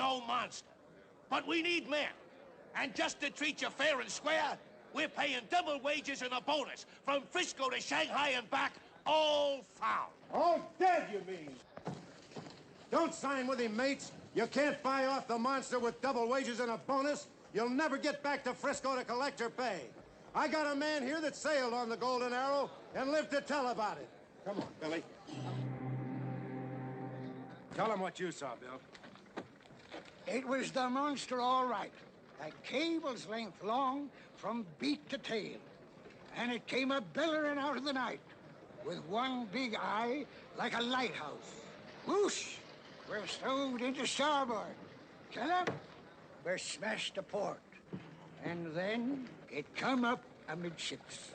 no monster. But we need men. And just to treat you fair and square, we're paying double wages and a bonus from Frisco to Shanghai and back, all found. All dead, you mean? Don't sign with him, mates. You can't buy off the monster with double wages and a bonus. You'll never get back to Frisco to collect your pay. I got a man here that sailed on the Golden Arrow and lived to tell about it. Come on, Billy. Tell him what you saw, Bill. It was the monster, all right. A cable's length long from beak to tail. And it came a-billering out of the night with one big eye like a lighthouse. Whoosh! We're stowed into starboard. Kill him, we're smashed to port. And then it come up amidships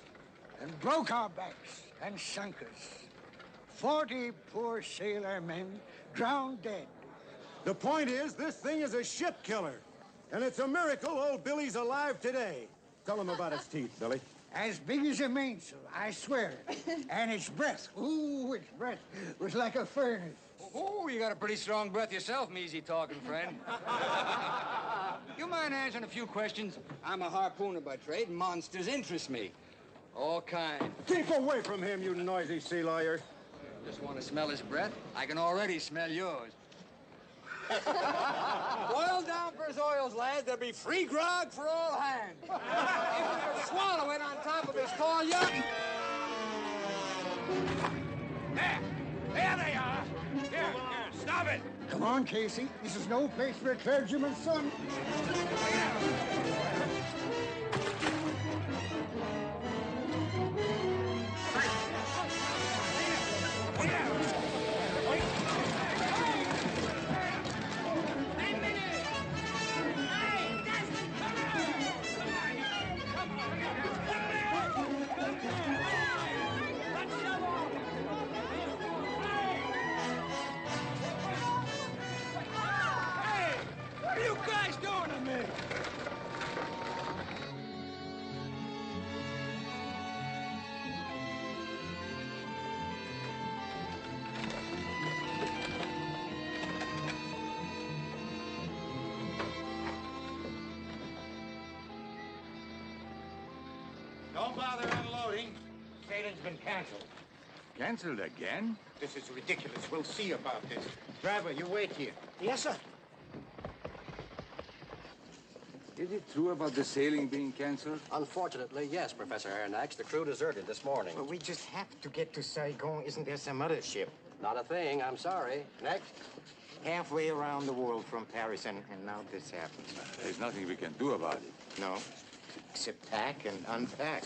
and broke our backs and sunk us. 40 poor sailor men drowned dead. The point is, this thing is a ship killer. And it's a miracle old Billy's alive today. Tell him about its teeth, Billy. As big as a mainsail, I swear. And its breath, ooh, its breath was like a furnace. Oh, you got a pretty strong breath yourself, measy talking friend. You mind answering a few questions? I'm a harpooner by trade, and monsters interest me. All kind. Keep away from him, you noisy sea lawyer. Just want to smell his breath? I can already smell yours. Boil down for his oils, lads. There'll be free grog for all hands. If we'll swallow it on top of his tall yacht. There they are. Here, stop it. Come on, Casey. This is no place for a clergyman's son. What are you guys doing to me? Don't bother unloading. Sailing's been canceled. Canceled again? This is ridiculous. We'll see about this. Driver, you wait here. Yes, sir. Is it true about the sailing being canceled? Unfortunately, yes, Professor Aronnax. The crew deserted this morning. Well, we just have to get to Saigon. Isn't there some other ship? Not a thing, I'm sorry. Next. Halfway around the world from Paris, and now this happens. There's nothing we can do about it. No, except pack and unpack.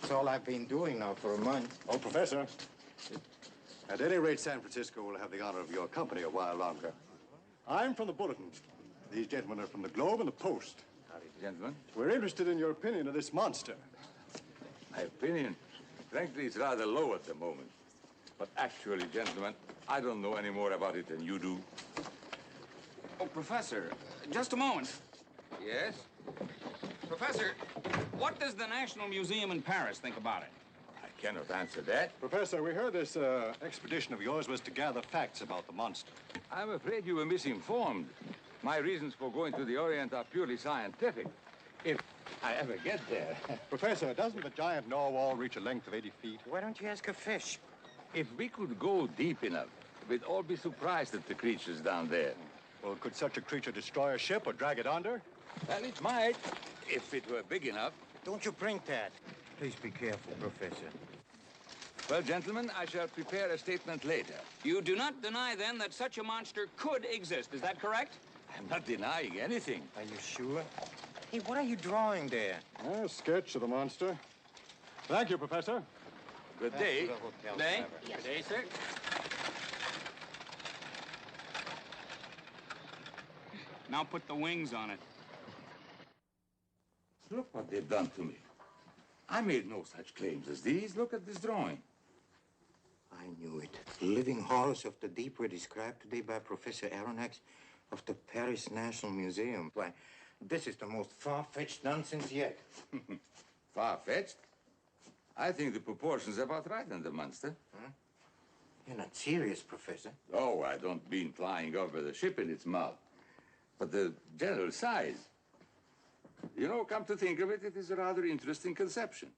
That's all I've been doing now for a month. Oh, Professor. At any rate, San Francisco will have the honor of your company a while longer. I'm from the Bulletin. These gentlemen are from the Globe and the Post. Howdy, gentlemen. We're interested in your opinion of this monster. My opinion, frankly, is rather low at the moment. But actually, gentlemen, I don't know any more about it than you do. Oh, Professor, just a moment. Yes? Professor, what does the National Museum in Paris think about it? I cannot answer that. Professor, we heard this expedition of yours was to gather facts about the monster. I'm afraid you were misinformed. My reasons for going to the Orient are purely scientific. If I ever get there. Professor, doesn't the giant narwhal reach a length of 80 feet? Why don't you ask a fish? If we could go deep enough, we'd all be surprised at the creatures down there. Well, could such a creature destroy a ship or drag it under? Well, it might, if it were big enough. Don't you bring that. Please be careful, Professor. Well, gentlemen, I shall prepare a statement later. You do not deny, then, that such a monster could exist. Is that correct? I'm not denying anything. Are you sure? Hey, what are you drawing there? A sketch of the monster. Thank you, Professor. Good day. To the hotel, Day? driver. Good day, sir. Now put the wings on it. Look what they've done to me. I made no such claims as these. Look at this drawing. I knew it. The living horrors of the deep were described today by Professor Aronnax of the Paris National Museum. Why, this is the most far-fetched nonsense yet. Far-fetched? I think the proportions are about right in the monster. Huh? You're not serious, Professor. Oh, I don't mean flying over the ship in its mouth. But the general size. You know, come to think of it, it is a rather interesting conception.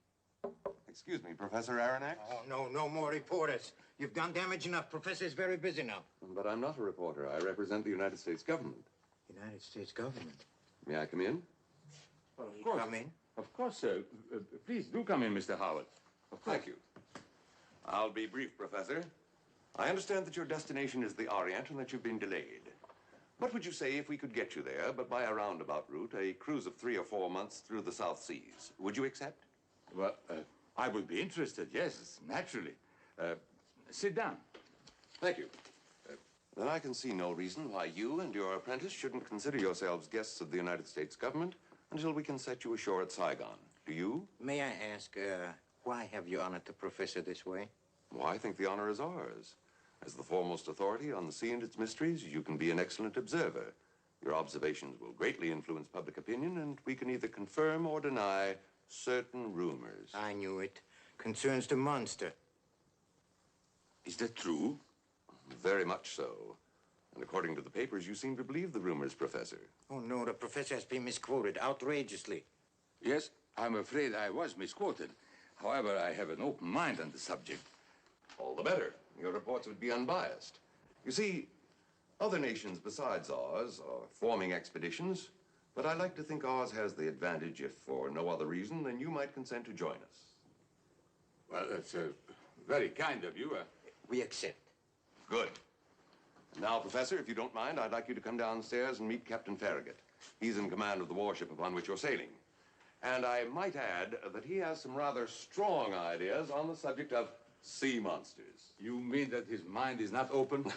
Excuse me, Professor Aronnax? Oh, no more reporters. You've done damage enough. Professor's very busy now. But I'm not a reporter. I represent the United States government. United States government. May I come in? Well, of course. Come in. Of course, sir. Please do come in, Mr. Howard. Thank you. I'll be brief, Professor. I understand that your destination is the Orient and that you've been delayed. What would you say if we could get you there, but by a roundabout route, a cruise of 3 or 4 months through the South Seas? Would you accept? Well, I would be interested, yes, naturally. Sit down. Thank you. Then I can see no reason why you and your apprentice shouldn't consider yourselves guests of the United States government until we can set you ashore at Saigon. Do you? May I ask, why have you honored the professor this way? Well, I think the honor is ours. As the foremost authority on the sea and its mysteries, you can be an excellent observer. Your observations will greatly influence public opinion, and we can either confirm or deny certain rumors. I knew it. Concerns the monster. Is that true? Very much so. And according to the papers, you seem to believe the rumors, Professor. Oh, no, the professor has been misquoted outrageously. Yes, I'm afraid I was misquoted. However, I have an open mind on the subject. All the better. Your reports would be unbiased. You see, other nations besides ours are forming expeditions, but I like to think ours has the advantage, if for no other reason, then you might consent to join us. Well, that's very kind of you. We accept. Good. And now, Professor, if you don't mind, I'd like you to come downstairs and meet Captain Farragut. He's in command of the warship upon which you're sailing. And I might add that he has some rather strong ideas on the subject of sea monsters. You mean that his mind is not open?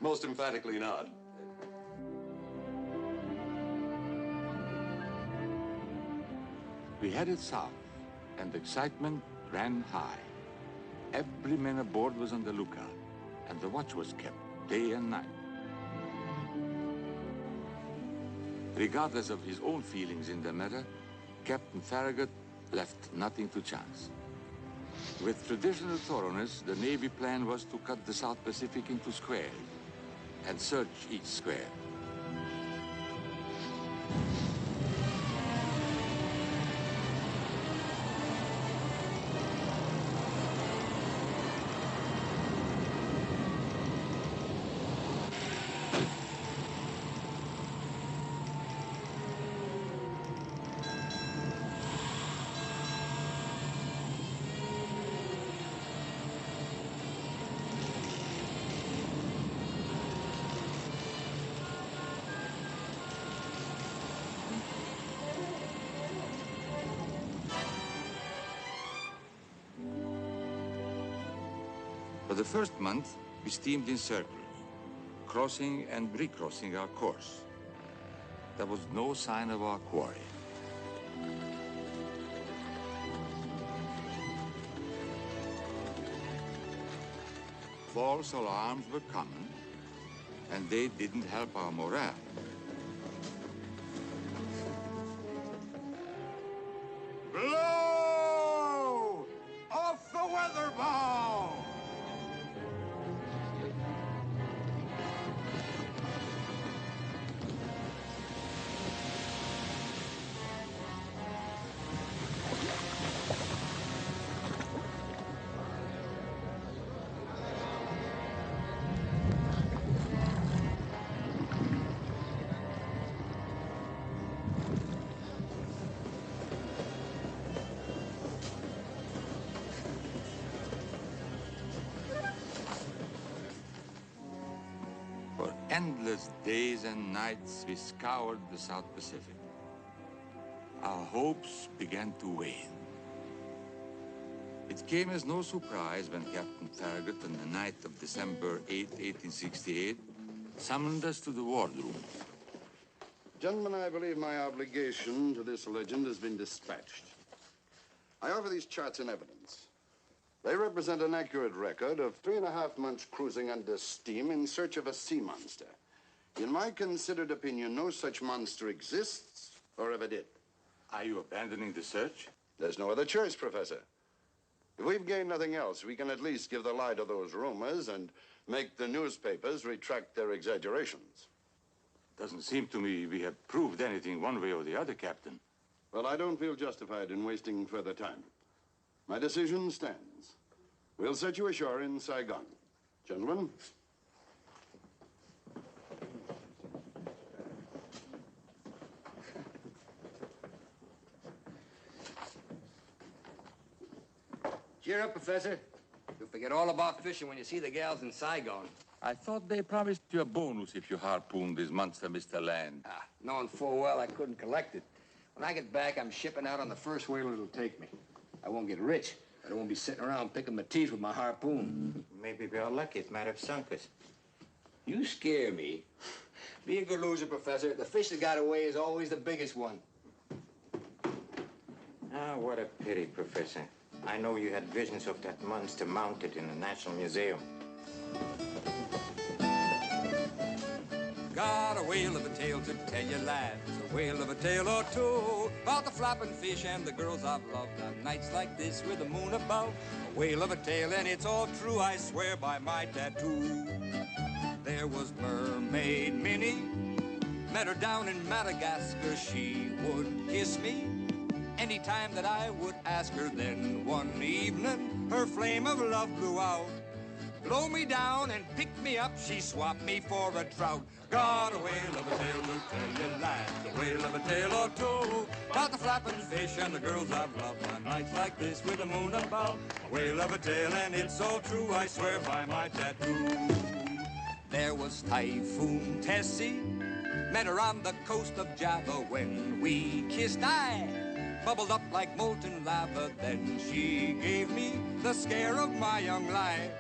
Most emphatically not. We headed south, and excitement ran high. Every man aboard was on the lookout, and the watch was kept day and night. Regardless of his own feelings in the matter, Captain Farragut left nothing to chance. With traditional thoroughness, the Navy plan was to cut the South Pacific into squares and search each square. For the first month, we steamed in circles, crossing and recrossing our course. There was no sign of our quarry. False alarms were common, and they didn't help our morale. Blow! Off the weather bow! For endless days and nights, we scoured the South Pacific. Our hopes began to wane. It came as no surprise when Captain Farragut, on the night of December 8, 1868, summoned us to the wardroom. Gentlemen, I believe my obligation to this legend has been dispatched. I offer these charts in evidence. They represent an accurate record of 3.5 months cruising under steam in search of a sea monster. In my considered opinion, no such monster exists or ever did. Are you abandoning the search? There's no other choice, Professor. If we've gained nothing else, we can at least give the lie to those rumors and make the newspapers retract their exaggerations. Doesn't seem to me we have proved anything one way or the other, Captain. Well, I don't feel justified in wasting further time. My decision stands. We'll set you ashore in Saigon. Gentlemen. Cheer up, Professor. You'll forget all about fishing when you see the gals in Saigon. I thought they promised you a bonus if you harpooned this monster, Mr. Land. Knowing full well I couldn't collect it. When I get back, I'm shipping out on the first whaler it'll take me. I won't get rich, but I won't be sitting around picking my teeth with my harpoon. Maybe we are lucky. It might have sunk us. You scare me. Be a good loser, Professor. The fish that got away is always the biggest one. Ah, what a pity, Professor. I know you had visions of that monster mounted in the National Museum. Got a whale of a tale to tell you, lads, a whale of a tale or two, about the flapping fish and the girls I've loved on nights like this with the moon above. A whale of a tale, and it's all true, I swear by my tattoo. There was Mermaid Minnie, met her down in Madagascar. She would kiss me anytime that I would ask her. Then one evening, her flame of love blew out. Blow me down and pick me up, she swapped me for a trout. Got a whale of a tale to tell you, lads, a whale of a tale or two, about the flapping fish and the girls I've loved on nights like this with the moon above. A whale of a tale, and it's so true, I swear by my tattoo. There was Typhoon Tessie, met her on the coast of Java. When we kissed, I bubbled up like molten lava. Then she gave me the scare of my young life.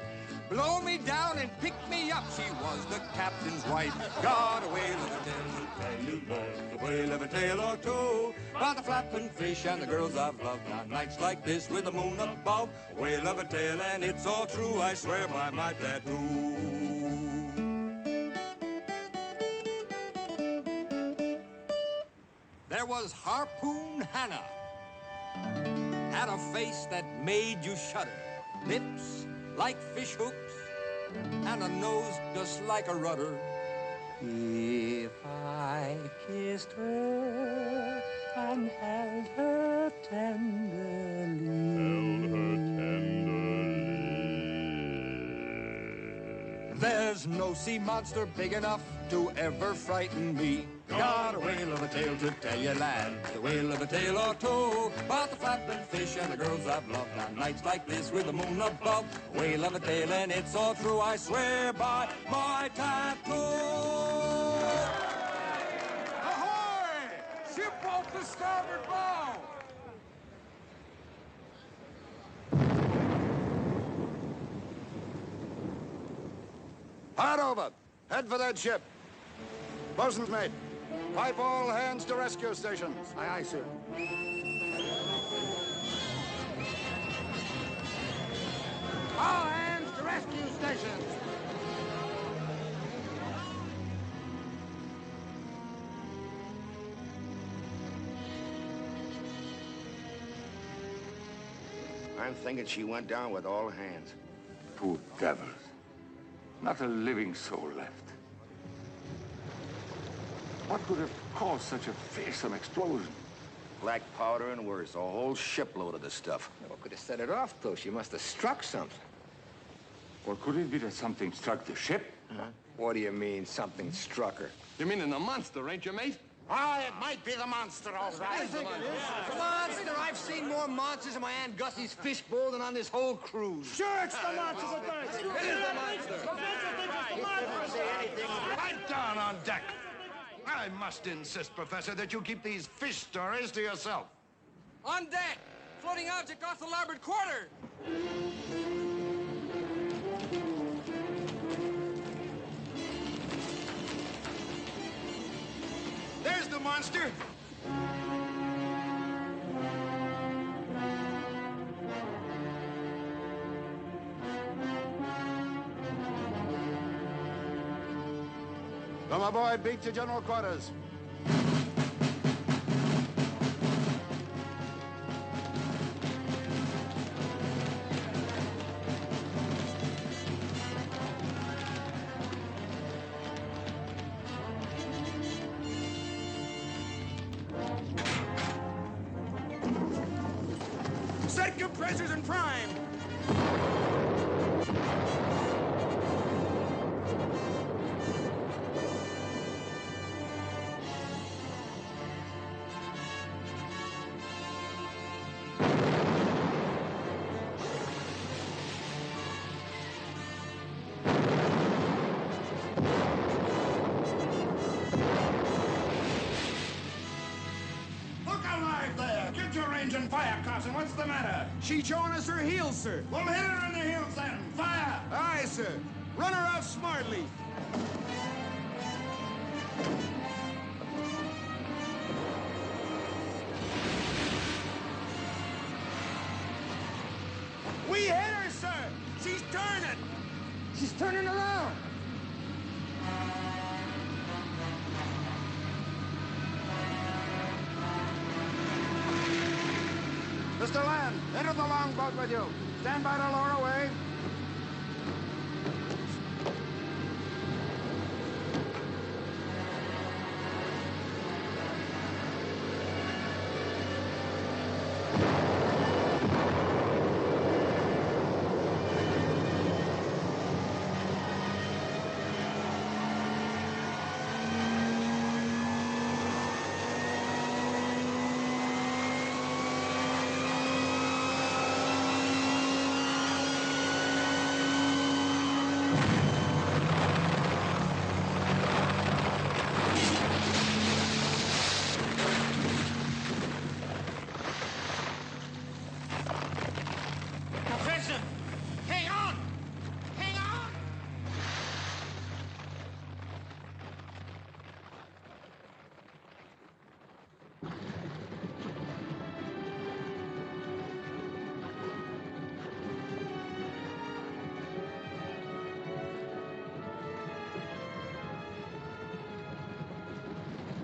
Blow me down and pick me up, she was the captain's wife. Got a whale of a tale to tell you, lads, a whale of a tale or two, about the flapping fish and the girls I've loved on nights like this with the moon above. A whale of a tale, and it's all true, I swear by my tattoo. There was Harpoon Hannah, had a face that made you shudder, lips like fish hooks, and a nose just like a rudder. If I kissed her and held her tenderly, there's no sea monster big enough to ever frighten me. Got a whale of a tale to tell you, lads, a whale of a tale or two, about the flapping fish and the girls I've loved on nights like this with the moon above. A whale of a tale, and it's all true, I swear by my tattoo. Ahoy! Ship off the starboard bow! Hard over. Head for that ship. Bosun's mate, pipe all hands to rescue stations. Aye, aye, sir. All hands to rescue stations. I'm thinking she went down with all hands. Poor devils. Not a living soul left. What could have caused such a fearsome explosion? Black powder and worse. A whole shipload of the stuff. What could have set it off, though? She must have struck something. Or could it be that something struck the ship? What do you mean, something struck her? You mean in the monster, ain't you, mate? Ah, it might be the monster, all right. The monster! I've seen more monsters in my Aunt Gussie's fishbowl than on this whole cruise. Sure, it's the monster. It is the monster. Right down on deck. I must insist, Professor, that you keep these fish stories to yourself. On deck! Floating object off the larboard quarter! There's the monster. Come aboard, beat to general quarters. set compressors and prime. And fire, Carson. What's the matter? She's showing us her heels, sir. Well, hit her in the heels then. Fire! Aye, sir. Run her out smartly. We hit her, sir. She's turning. She's turning around. Mr. Land, enter the longboat with you. Stand by to lower away.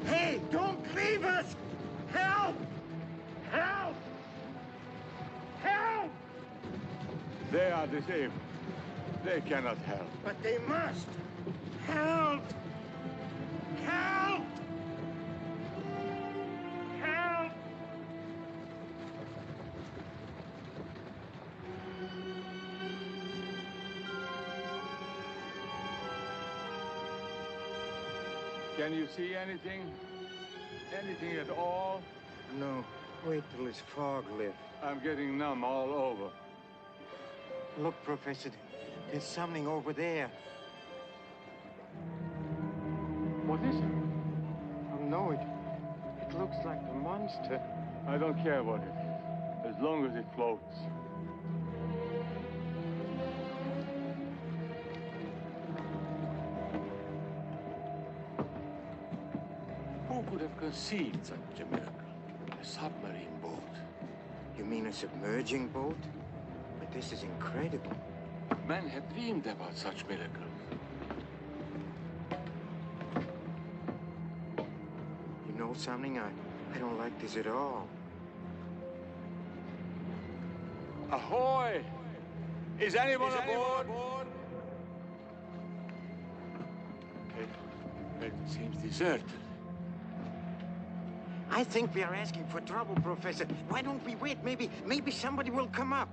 Hey, don't leave us! Help! Help! Help! They are disabled. They cannot help. But they must! Help! Help! Help! Can you see anything? Anything at all? No. Wait till this fog lifts. I'm getting numb all over. Look, Professor, there's something over there. What is it? Oh, no, it looks like a monster. I don't care what it is, as long as it floats. Who could have conceived such a miracle? A submarine boat. You mean a submerging boat? But this is incredible. Men have dreamed about such miracles. You know something? I don't like this at all. Ahoy! Is anyone aboard? It seems deserted. I think we are asking for trouble, Professor. Why don't we wait? Maybe somebody will come up.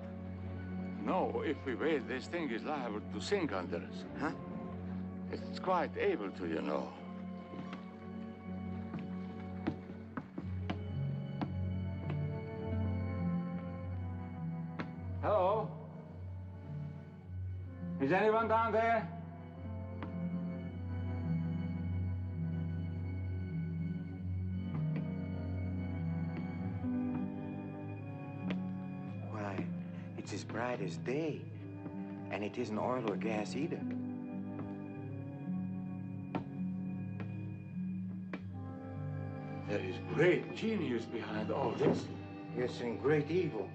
No, if we wait, this thing is liable to sink under us. Huh? It's quite able to, you know. Hello? Is anyone down there? Why, it's as bright as day. And it isn't oil or gas either. There is great genius behind all this. Yes, and great evil.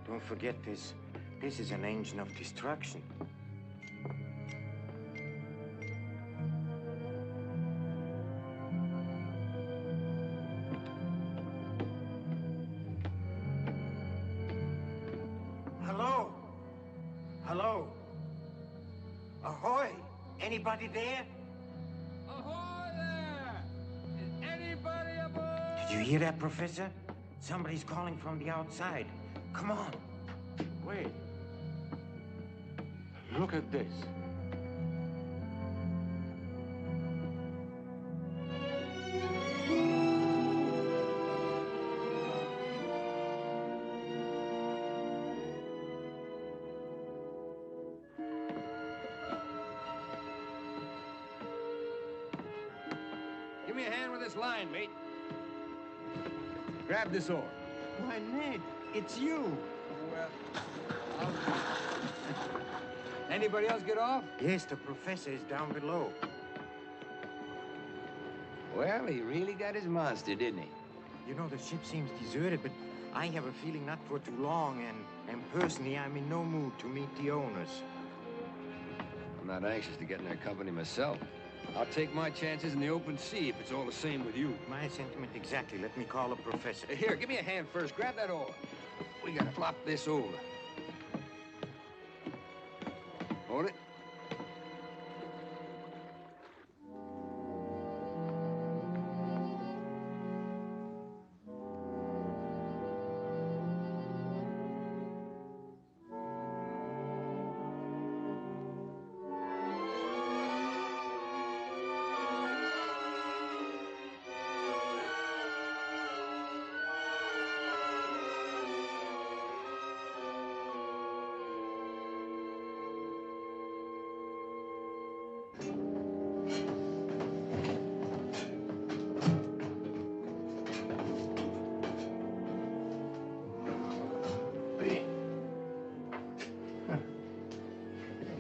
Don't forget this. This is an engine of destruction. Hello? Hello? Ahoy! Anybody there? Ahoy there! Is anybody aboard? Did you hear that, Professor? Somebody's calling from the outside. Come on. Wait. Look at this. Give me a hand with this line, mate. Grab this oar. Why, Ned, it's you. Well, Anybody else get off? Yes, the professor is down below. Well, he really got his monster, didn't he? You know, the ship seems deserted, but I have a feeling not for too long, and personally, I'm in no mood to meet the owners. I'm not anxious to get in their company myself. I'll take my chances in the open sea if it's all the same with you. My sentiment exactly. Let me call the professor. Here, give me a hand first. Grab that oar. We gotta flop this over. Hold it.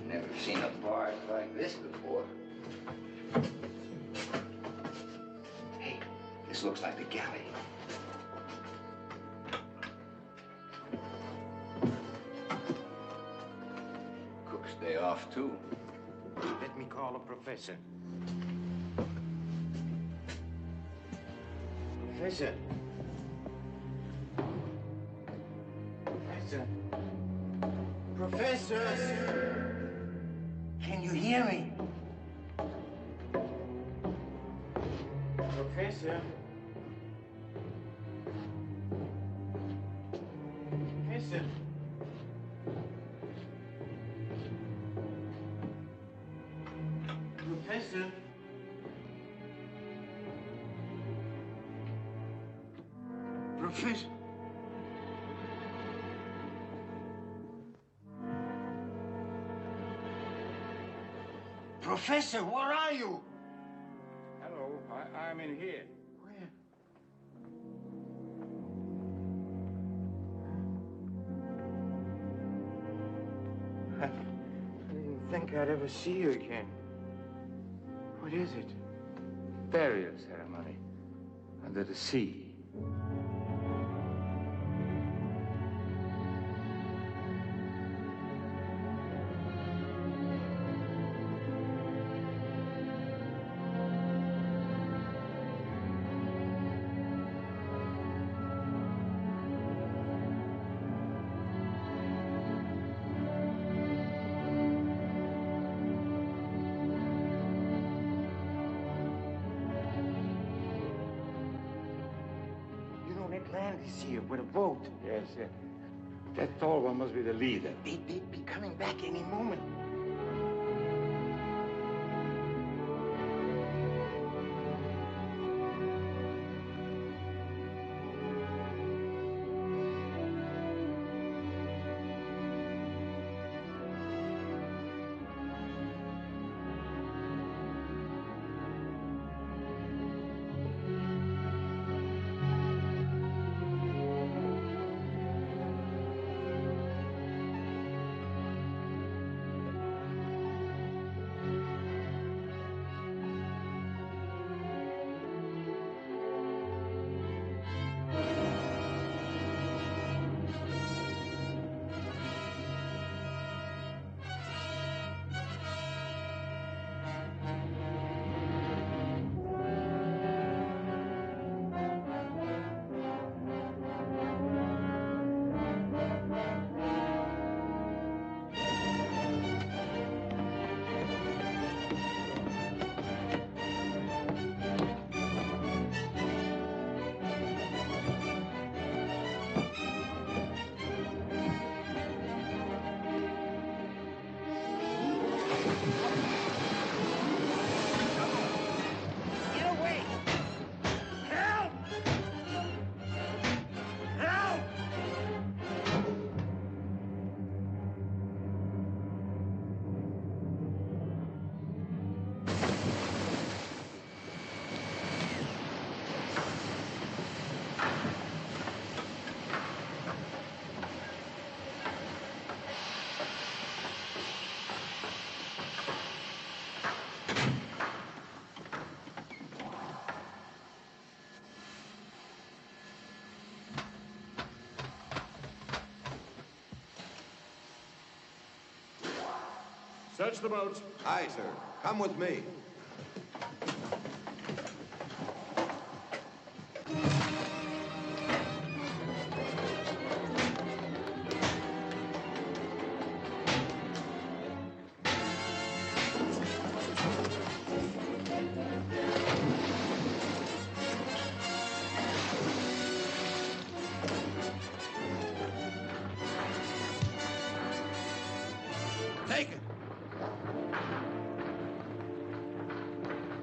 Never seen a barge like this before. Hey, this looks like the galley. Cook's day off, too. Let me call the professor. Professor. Professor. Professor! Can you hear me? Professor? Professor? Professor? Professor? Professor, where are you? Hello, I'm in here. Where? I didn't think I'd ever see you again. What is it? Burial ceremony under the sea. Land is here with a boat. Yes, yes. That tall one must be the leader. They'd be coming back any moment. Search the boat. Aye, sir. Come with me. Take it.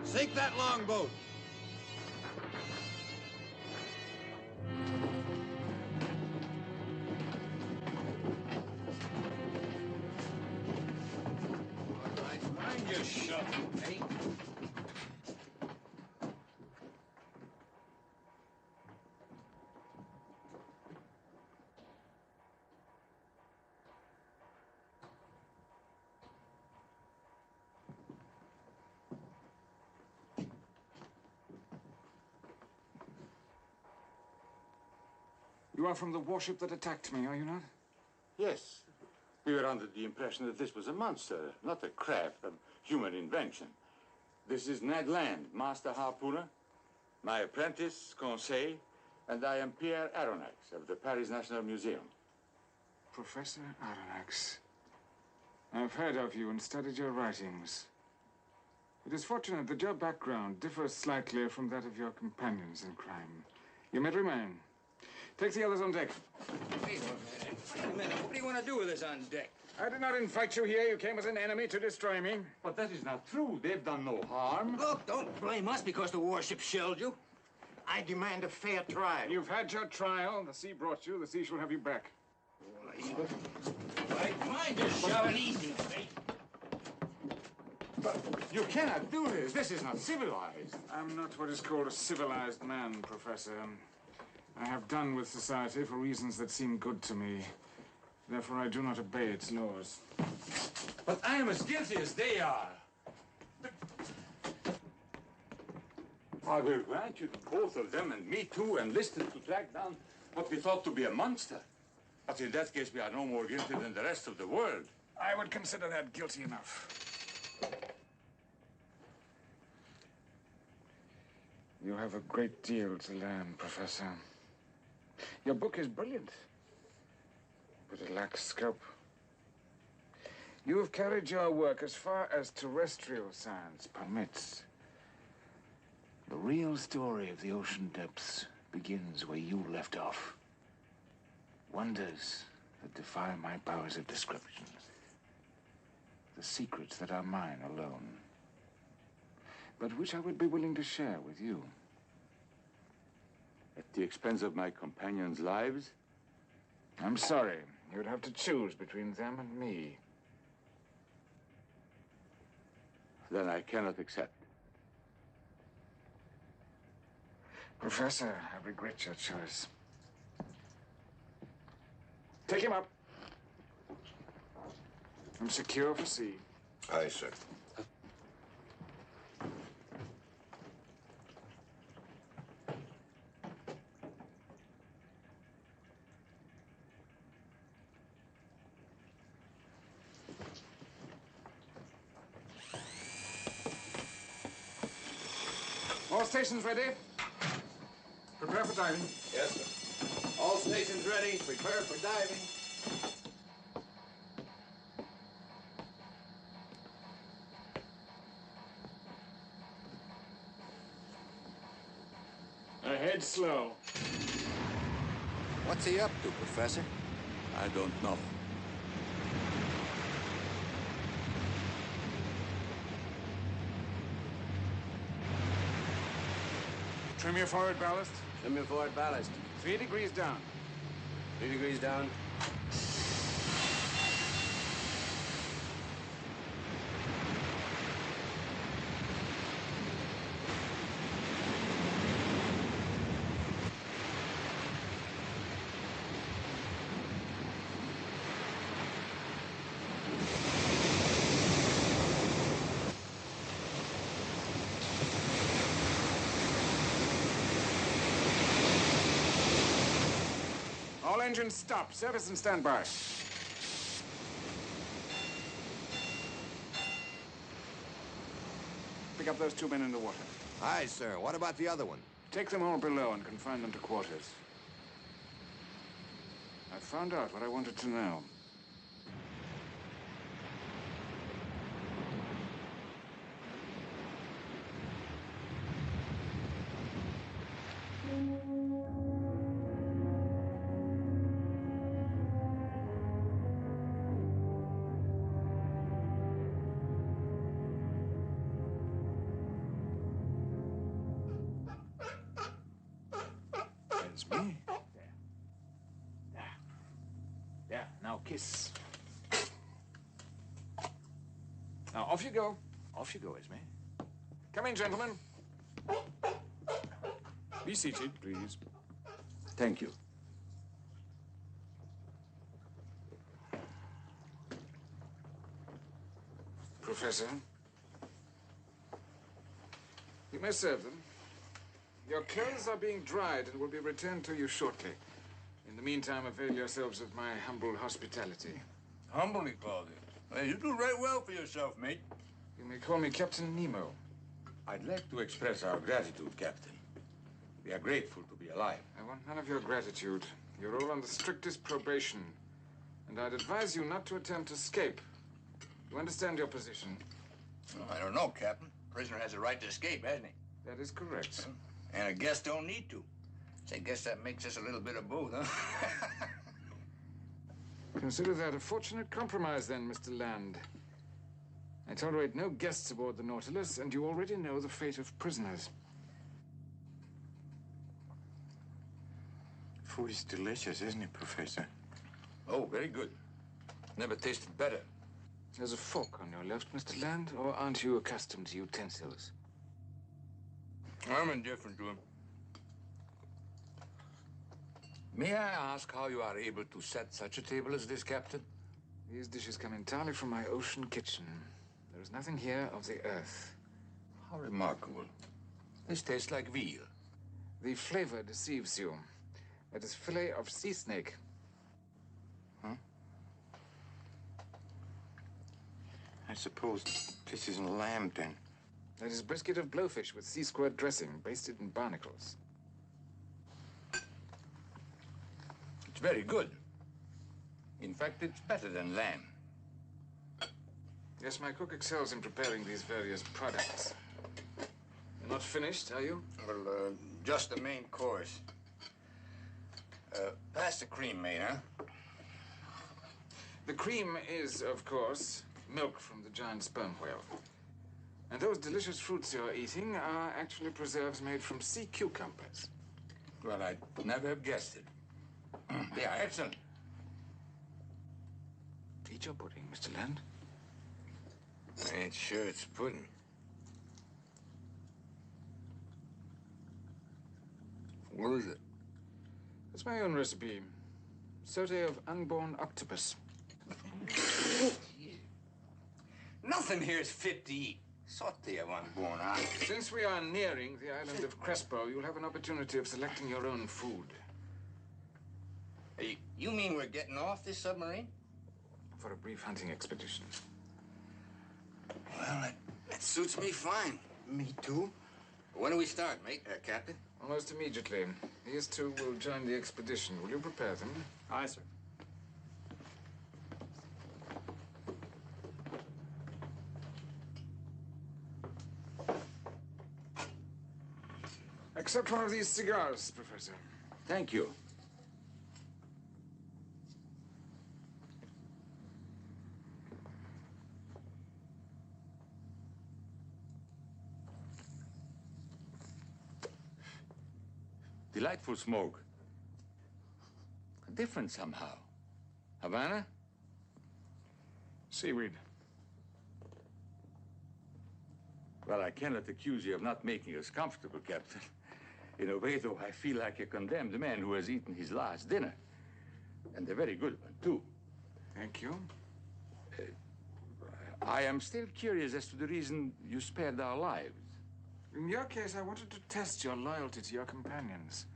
Sink that longboat. All right, mind your shovel, eh? You are from the warship that attacked me, are you not? Yes. We were under the impression that this was a monster, not a craft of human invention. This is Ned Land, master harpooner, my apprentice, Conseil, and I am Pierre Aronnax of the Paris National Museum. Professor Aronnax. I've heard of you and studied your writings. It is fortunate that your background differs slightly from that of your companions in crime. You may remain. Take the others on deck. Wait a minute. What do you want to do with us on deck? I did not invite you here. You came as an enemy to destroy me. But that is not true. They've done no harm. Look, don't blame us because the warship shelled you. I demand a fair trial. You've had your trial. The sea brought you. The sea shall have you back. Right, mind your shovel easy, mate. But you cannot do this. This is not civilized. I'm not what is called a civilized man, Professor. I have done with society for reasons that seem good to me. Therefore, I do not obey its laws. But I am as guilty as they are. I will grant you to both of them, and me too, enlisted to track down what we thought to be a monster. But in that case, we are no more guilty than the rest of the world. I would consider that guilty enough. You have a great deal to learn, Professor. Your book is brilliant, but it lacks scope. You have carried your work as far as terrestrial science permits. The real story of the ocean depths begins where you left off. Wonders that defy my powers of description. The secrets that are mine alone, but which I would be willing to share with you. At the expense of my companions' lives? I'm sorry. You'd have to choose between them and me. Then I cannot accept. Professor, I regret your choice. Take him up. I'm secure for sea. Aye, sir. All stations ready? Prepare for diving. Yes, sir. All stations ready. Prepare for diving. Ahead slow. What's he up to, Professor? I don't know. Trim your forward ballast. Trim your forward ballast. 3 degrees down. 3 degrees down. All engines stop. Service and standby. Pick up those 2 men in the water. Aye, sir. What about the other one? Take them all below and confine them to quarters. I found out what I wanted to know. It's me. There. Now kiss. Now off you go. Off you go, Esme. Come in, gentlemen. Be seated, please. Thank you. Professor, you may serve them. Your clothes are being dried and will be returned to you shortly. In the meantime, avail yourselves of my humble hospitality. Humble, he called it. Well, you do right well for yourself, mate. You may call me Captain Nemo. I'd like to express our gratitude, Captain. We are grateful to be alive. I want none of your gratitude. You're all on the strictest probation. And I'd advise you not to attempt escape. You understand your position? Well, I don't know, Captain. Prisoner has a right to escape, hasn't he? That is correct. And a guest don't need to. So I guess that makes us a little bit of both, huh? Consider that a fortunate compromise, then, Mr. Land. I tolerate no guests aboard the Nautilus, and you already know the fate of prisoners. Food is delicious, isn't it, Professor? Oh, very good. Never tasted better. There's a fork on your left, Mr. Land, or aren't you accustomed to utensils? I'm indifferent to him. May I ask how you are able to set such a table as this, Captain? These dishes come entirely from my ocean kitchen. There is nothing here of the earth. How remarkable. This tastes like veal. The flavor deceives you. It is fillet of sea snake. Huh? I suppose this is lamb, then. That is brisket of blowfish with sea squirt dressing, basted in barnacles. It's very good. In fact, it's better than lamb. Yes, my cook excels in preparing these various products. You're not finished, are you? Well, just the main course. Pass the cream, mate, huh? The cream is, of course, milk from the giant sperm whale. And those delicious fruits you're eating are actually preserves made from sea cucumbers. Well, I'd never have guessed it. They are excellent. Eat your pudding, Mr. Land. I ain't sure it's pudding. What is it? It's my own recipe. Sauté of unborn octopus. Nothing here is fit to eat. Sauté of unborn octopus. Since we are nearing the island of Crespo, you'll have an opportunity of selecting your own food. You mean we're getting off this submarine? For a brief hunting expedition. Well, that suits me fine. Me too. When do we start, mate? Captain? Almost immediately. These two will join the expedition. Will you prepare them? Aye, sir. Accept one of these cigars, Professor. Thank you. Delightful smoke. Different somehow. Havana? Seaweed. Well, I cannot accuse you of not making us comfortable, Captain. In a way, though, I feel like a condemned man who has eaten his last dinner. And a very good one, too. Thank you. I am still curious as to the reason you spared our lives. In your case, I wanted to test your loyalty to your companions.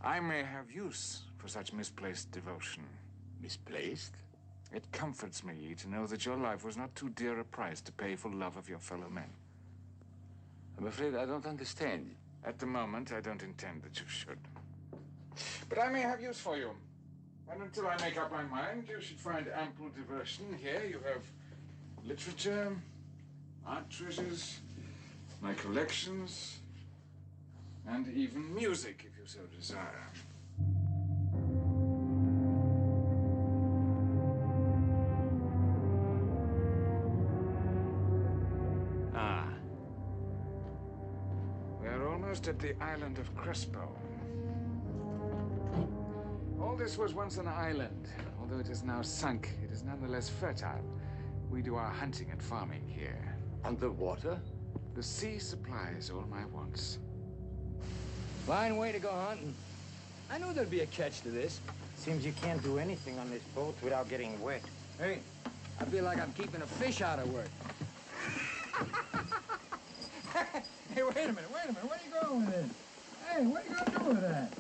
I may have use for such misplaced devotion. Misplaced? It comforts me to know that your life was not too dear a price to pay for love of your fellow men. I'm afraid I don't understand. At the moment, I don't intend that you should. But I may have use for you. And until I make up my mind, you should find ample diversion here. You have literature, art treasures, my collections, and even music, if you so desire. Ah. We're almost at the island of Crespo. All this was once an island. Although it is now sunk, it is nonetheless fertile. We do our hunting and farming here. Underwater? The sea supplies all my wants. Fine way to go hunting. I knew there'd be a catch to this. Seems you can't do anything on this boat without getting wet. Hey, I feel like I'm keeping a fish out of work. Hey, wait a minute. Where are you going with this? Hey, what are you gonna do with that?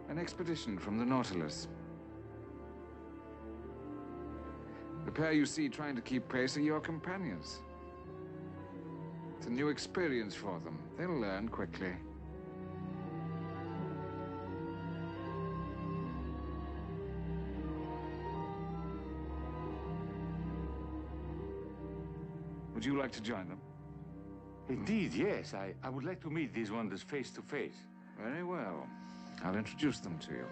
An expedition from the Nautilus. The pair you see trying to keep pace are your companions. It's a new experience for them. They'll learn quickly. Would you like to join them? Indeed, yes. I would like to meet these wonders face to face. Very well. I'll introduce them to you.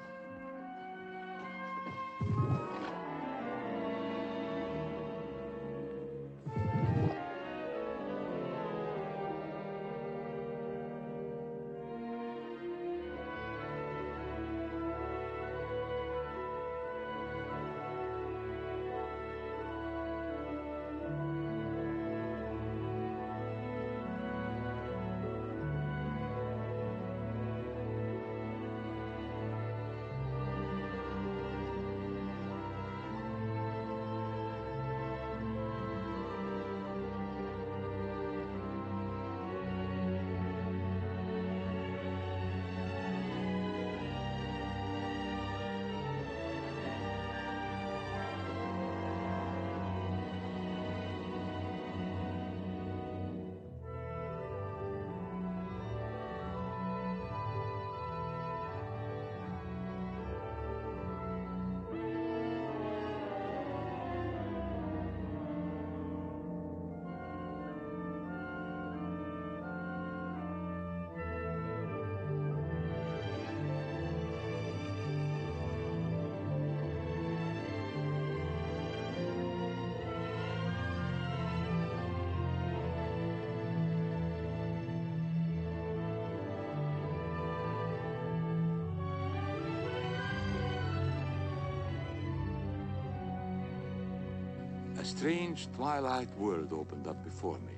A strange twilight world opened up before me,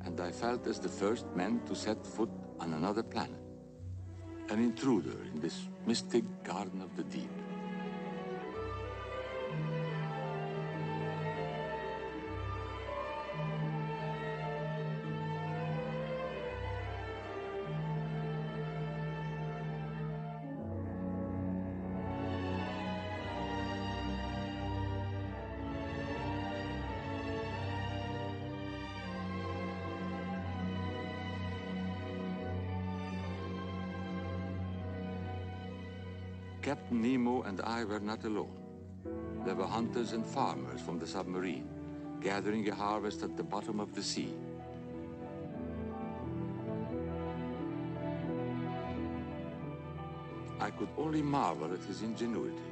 and I felt as the first man to set foot on another planet. An intruder in this mystic garden of the deep. Captain Nemo and I were not alone. There were hunters and farmers from the submarine, gathering a harvest at the bottom of the sea. I could only marvel at his ingenuity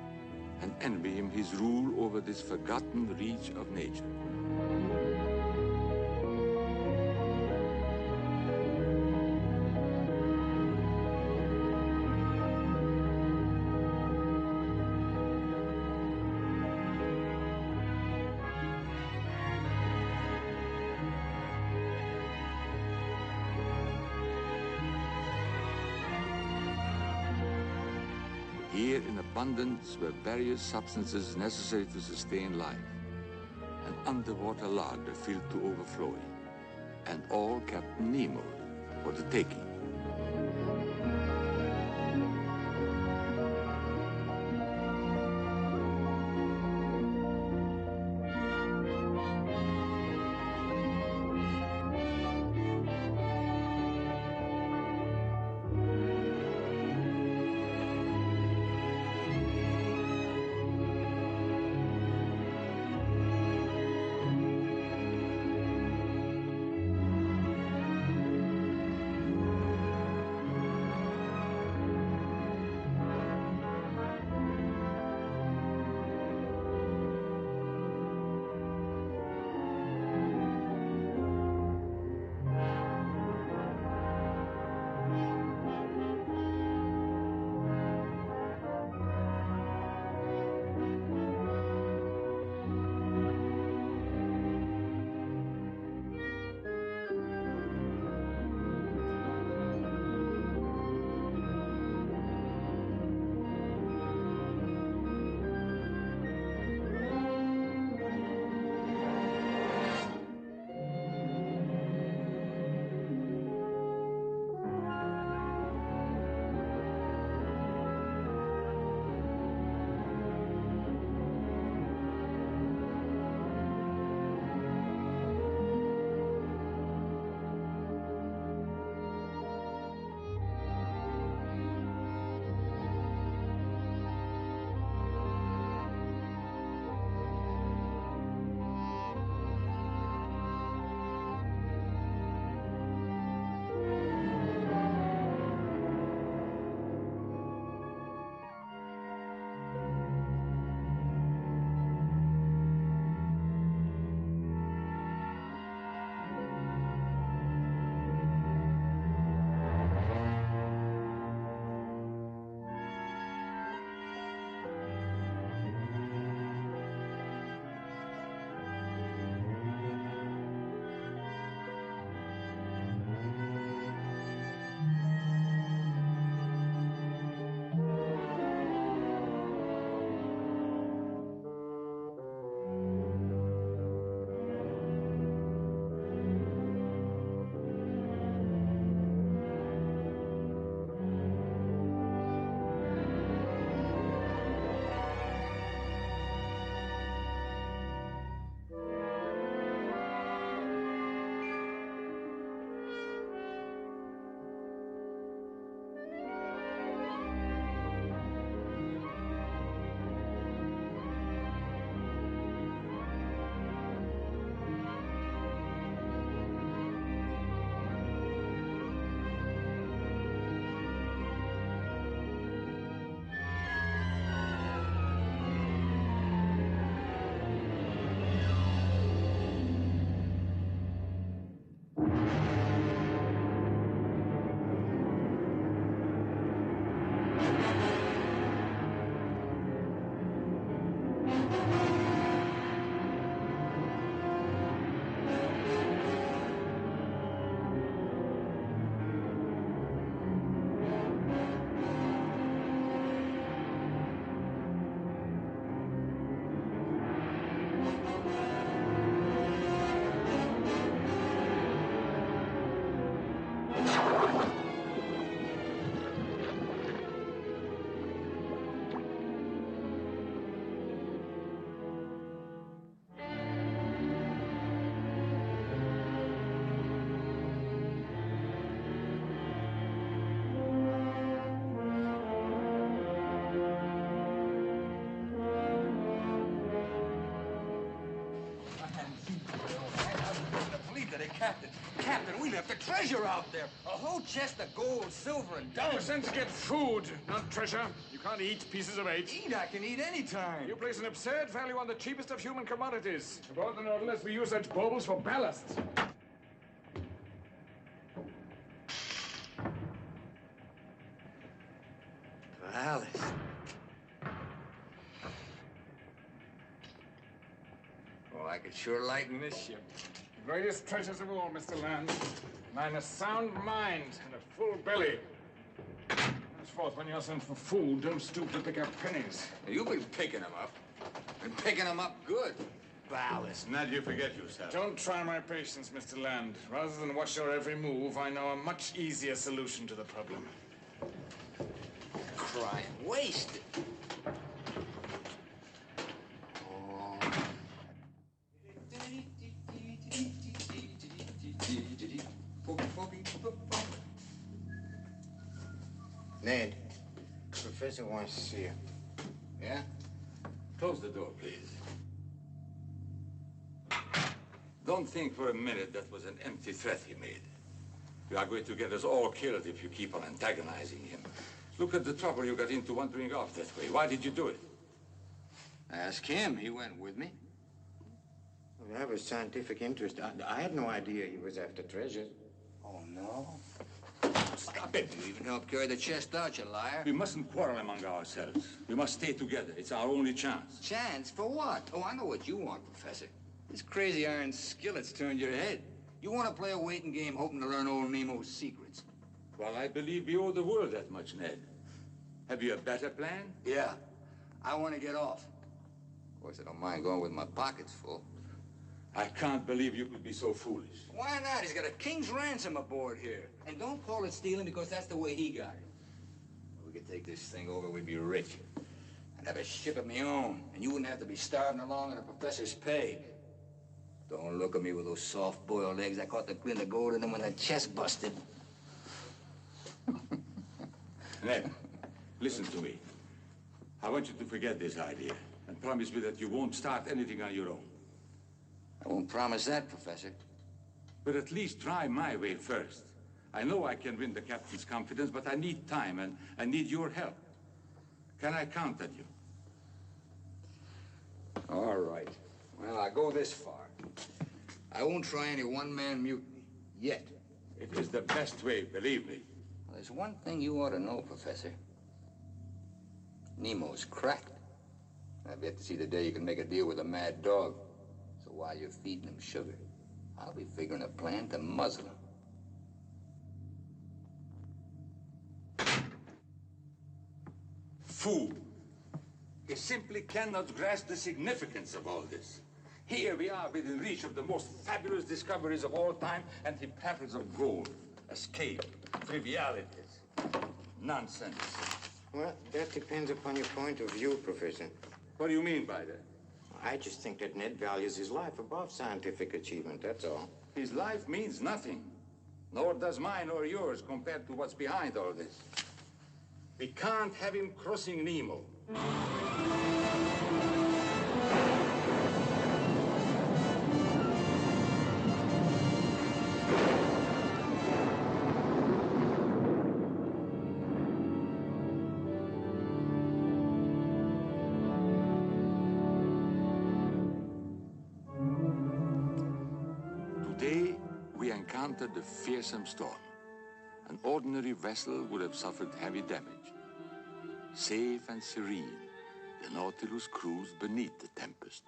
and envy him his rule over this forgotten reach of nature. Here in abundance were various substances necessary to sustain life. An underwater larder filled to overflowing, and all Captain Nemo for the taking. Captain, we left a treasure out there. A whole chest of gold, silver, and You're diamonds. sent to get food, not treasure. You can't eat pieces of eight. Eat, I can eat any time. You place an absurd value on the cheapest of human commodities. Aboard the Nautilus, we use such baubles for ballast. Alice. Oh, I could sure lighten this ship. The greatest treasures of all, Mr. Land. Man, a sound mind and a full belly. Henceforth, when you're sent for food, don't stoop to pick up pennies. You've been picking them up. And picking them up good. Ballast. Now you forget yourself. Don't try my patience, Mr. Land. Rather than watch your every move, I know a much easier solution to the problem. Crying wasted. Ned, Professor wants to see you. Yeah? Close the door, please. Don't think for a minute that was an empty threat he made. You are going to get us all killed if you keep on antagonizing him. Look at the trouble you got into wandering off that way. Why did you do it? Ask him. He went with me. Well, that was scientific interest. I had no idea he was after treasure. Oh, no? Stop it. You even helped carry the chest out, you liar. We mustn't quarrel among ourselves. We must stay together. It's our only chance. Chance? For what? Oh, I know what you want, Professor. This crazy iron skillet's turned your head. You want to play a waiting game hoping to learn old Nemo's secrets. Well, I believe we owe the world that much, Ned. Have you a better plan? Yeah. I want to get off. Of course, I don't mind going with my pockets full. I can't believe you could be so foolish. Why not? He's got a king's ransom aboard here. And don't call it stealing because that's the way he got it. We could take this thing over, we'd be rich. I'd have a ship of my own, and you wouldn't have to be starving along on a professor's pay. Don't look at me with those soft-boiled eggs. I caught the glint of gold in them when the chest busted. Ned, listen to me. I want you to forget this idea and promise me that you won't start anything on your own. I won't promise that, Professor. But at least try my way first. I know I can win the captain's confidence, but I need time and I need your help. Can I count on you? All right. Well, I'll go this far. I won't try any one-man mutiny. Yet. It is the best way, believe me. Well, there's one thing you ought to know, Professor. Nemo's cracked. I've yet to see the day you can make a deal with a mad dog. So while you're feeding him sugar, I'll be figuring a plan to muzzle him. Fool. He simply cannot grasp the significance of all this. Here we are within reach of the most fabulous discoveries of all time, and he prattles of gold, escape, trivialities, nonsense. Well, that depends upon your point of view, Professor. What do you mean by that? I just think that Ned values his life above scientific achievement, that's all. His life means nothing. Nor does mine or yours compared to what's behind all this. We can't have him crossing Nemo. Today, we encountered a fearsome storm. An ordinary vessel would have suffered heavy damage. Safe and serene, the Nautilus cruised beneath the tempest.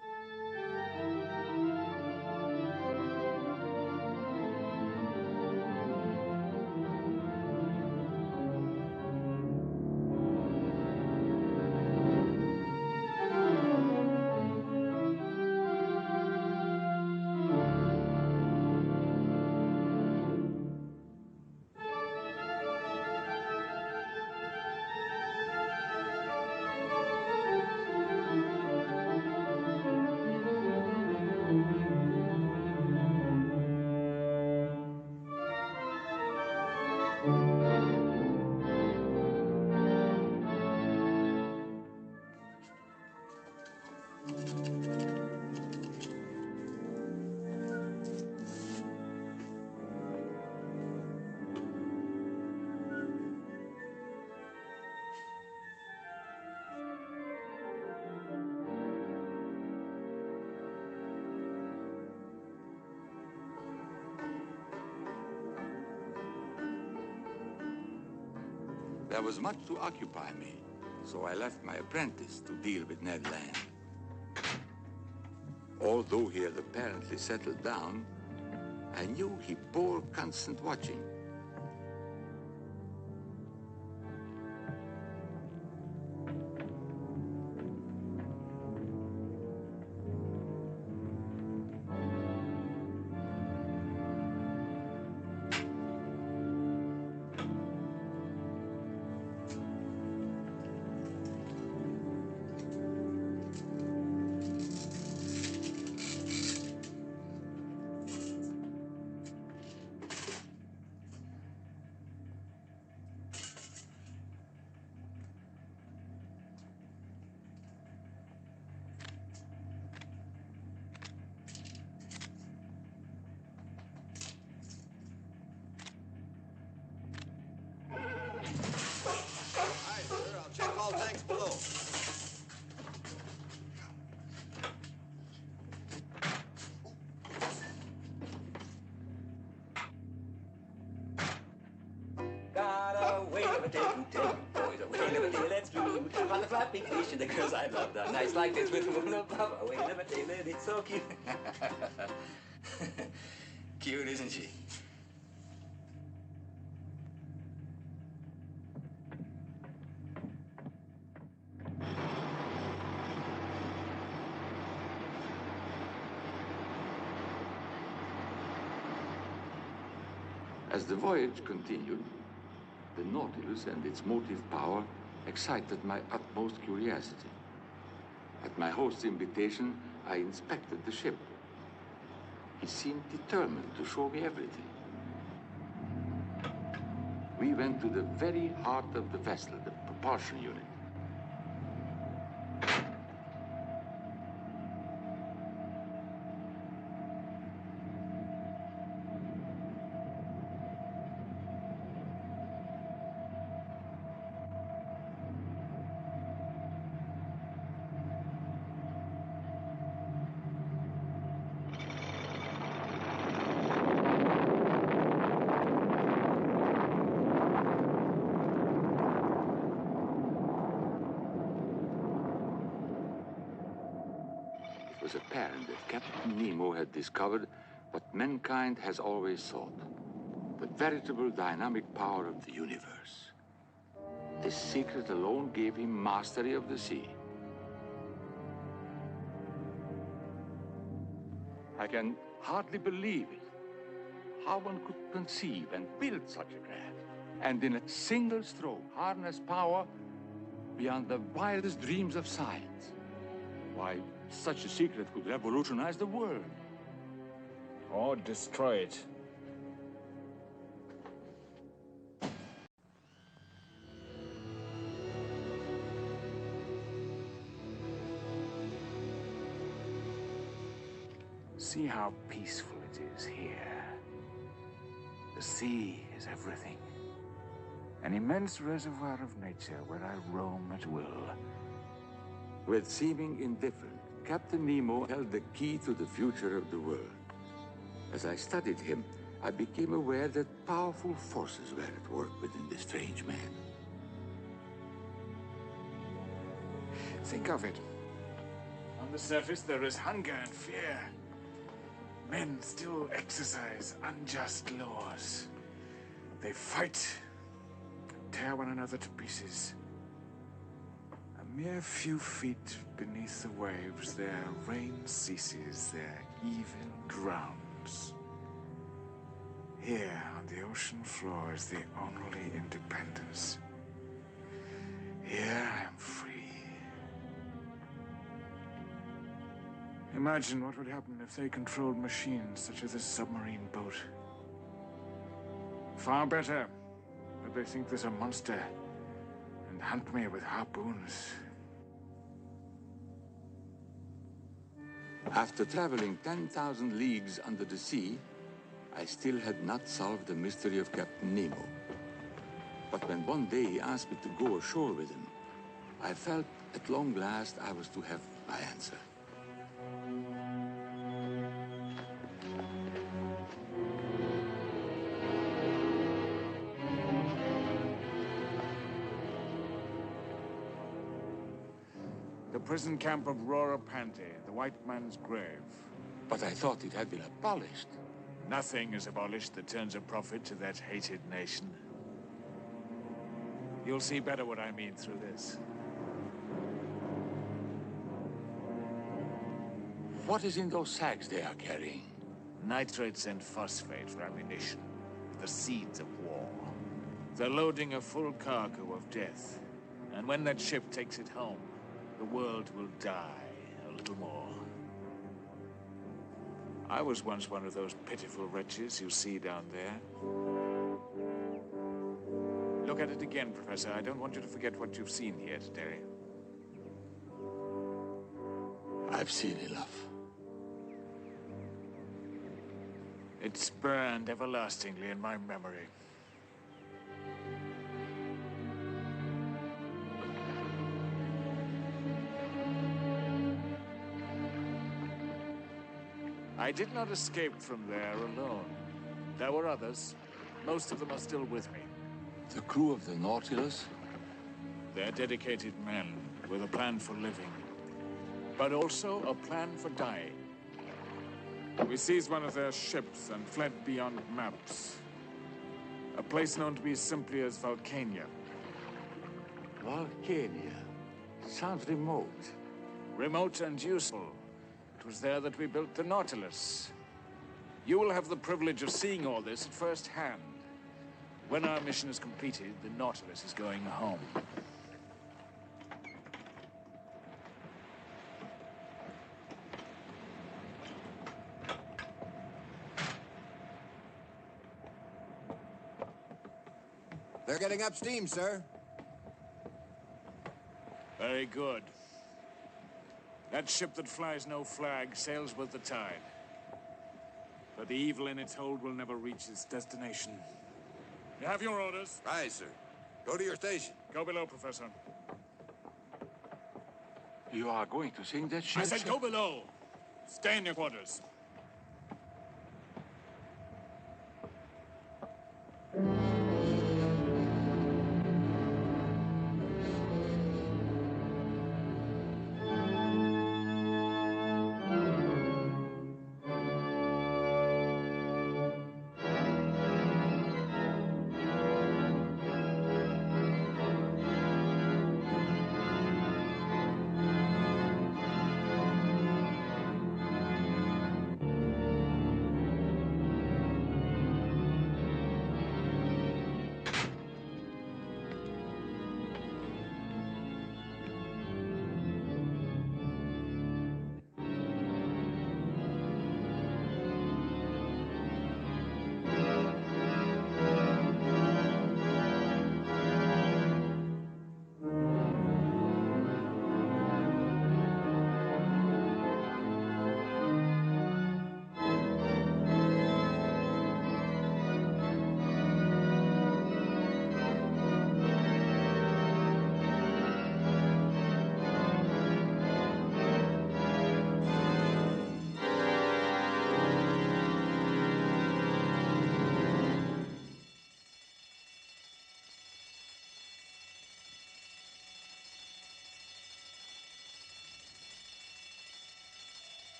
There was much to occupy me, so I left my apprentice to deal with Ned Land. Although he had apparently settled down, I knew he bore constant watching. The girls I love are nights like this with the moon above. Oh, wait, let me tell you, it's so cute. Cute, isn't she? As the voyage continued, the Nautilus and its motive power excited my utmost curiosity. At my host's invitation, I inspected the ship. He seemed determined to show me everything. We went to the very heart of the vessel, the propulsion unit. It was apparent that Captain Nemo had discovered what mankind has always sought, the veritable dynamic power of the universe. This secret alone gave him mastery of the sea. I can hardly believe it. How one could conceive and build such a craft, and in a single stroke harness power beyond the wildest dreams of science. Why, such a secret could revolutionize the world. Or destroy it. See how peaceful it is here. The sea is everything. An immense reservoir of nature where I roam at will. With seeming indifference, Captain Nemo held the key to the future of the world. As I studied him, I became aware that powerful forces were at work within this strange man. Think of it. On the surface, there is hunger and fear. Men still exercise unjust laws. They fight, tear one another to pieces. A mere few feet beneath the waves, their reign ceases, their evil drowns. Here on the ocean floor is the only independence. Here I am free. Imagine what would happen if they controlled machines such as a submarine boat. Far better that they think there's a monster and hunt me with harpoons. After traveling 10,000 leagues under the sea, I still had not solved the mystery of Captain Nemo. But when one day he asked me to go ashore with him, I felt at long last I was to have my answer. The prison camp of Rorapante, the white man's grave. But I thought it had been abolished. Nothing is abolished that turns a profit to that hated nation. You'll see better what I mean through this. What is in those sacks they are carrying? Nitrates and phosphate for ammunition. The seeds of war. They're loading a full cargo of death. And when that ship takes it home, the world will die a little more. I was once one of those pitiful wretches you see down there. Look at it again, Professor. I don't want you to forget what you've seen here today. I've seen enough. It's burned everlastingly in my memory. I did not escape from there alone. There were others. Most of them are still with me. The crew of the Nautilus? They're dedicated men with a plan for living, but also a plan for dying. We seized one of their ships and fled beyond maps. A place known to be simply as Vulcania. Vulcania? Sounds remote. Remote and useful. It was there that we built the Nautilus. You will have the privilege of seeing all this at first hand. When our mission is completed, the Nautilus is going home. They're getting up steam, sir. Very good. That ship that flies no flag sails with the tide. But the evil in its hold will never reach its destination. You have your orders. Aye, sir. Go to your station. Go below, Professor. You are going to sink that ship? I said go below. Stay in your quarters.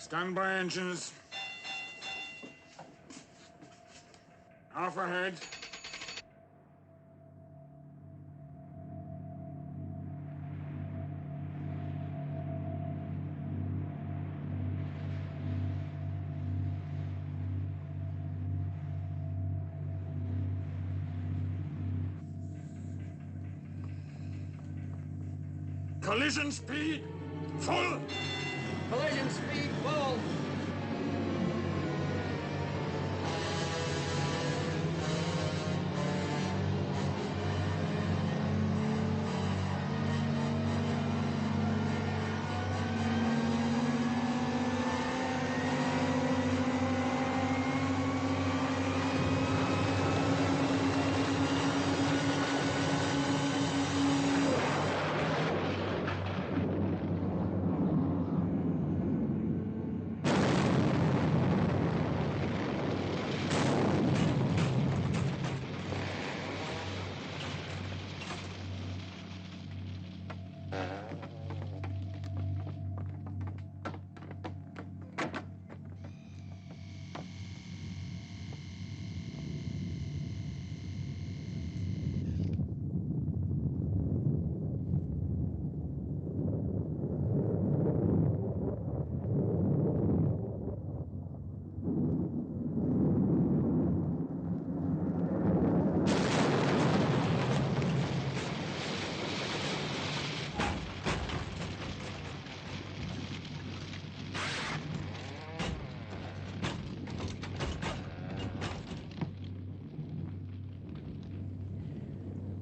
Stand by, engines. Half ahead. Collision speed, full! Collision speed full!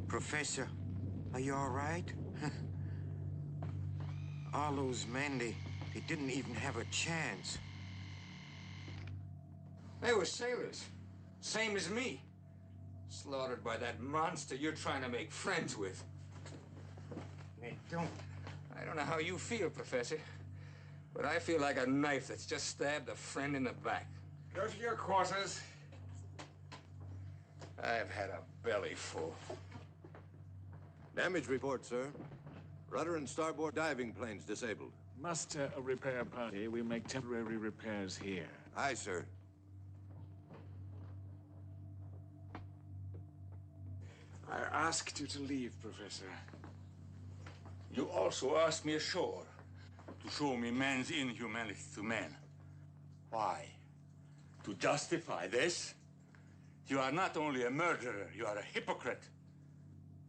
Professor, are you all right? All those men, they didn't even have a chance. They were sailors, same as me. Slaughtered by that monster you're trying to make friends with. Ned, don't. I don't know how you feel, Professor, but I feel like a knife that's just stabbed a friend in the back. Go to your quarters. I've had a belly full. Damage report, sir. Rudder and starboard diving planes disabled. Muster a repair party. We make temporary repairs here. Aye, sir. I asked you to leave, Professor. You also asked me ashore to show me man's inhumanity to man. Why? To justify this? You are not only a murderer, you are a hypocrite.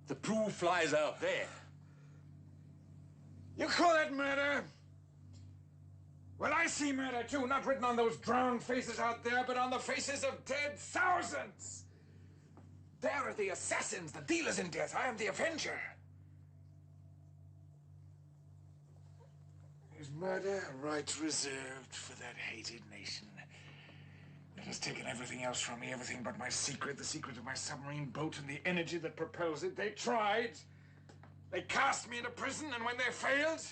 The proof lies out there. You call that murder? Well, I see murder too, not written on those drowned faces out there, but on the faces of dead thousands. They are the assassins, the dealers in death. I am the avenger. Is murder a right reserved for that hated nation that has taken everything else from me, everything but my secret, the secret of my submarine boat and the energy that propels it? They tried. They cast me into prison, and when they failed,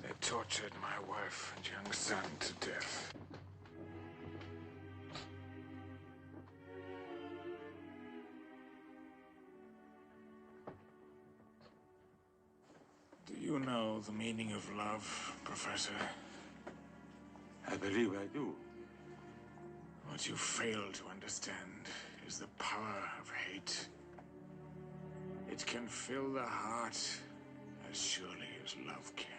they tortured my wife and young son to death. Do you know the meaning of love, Professor? I believe I do. What you fail to understand is the power of hate. It can fill the heart as surely as love can.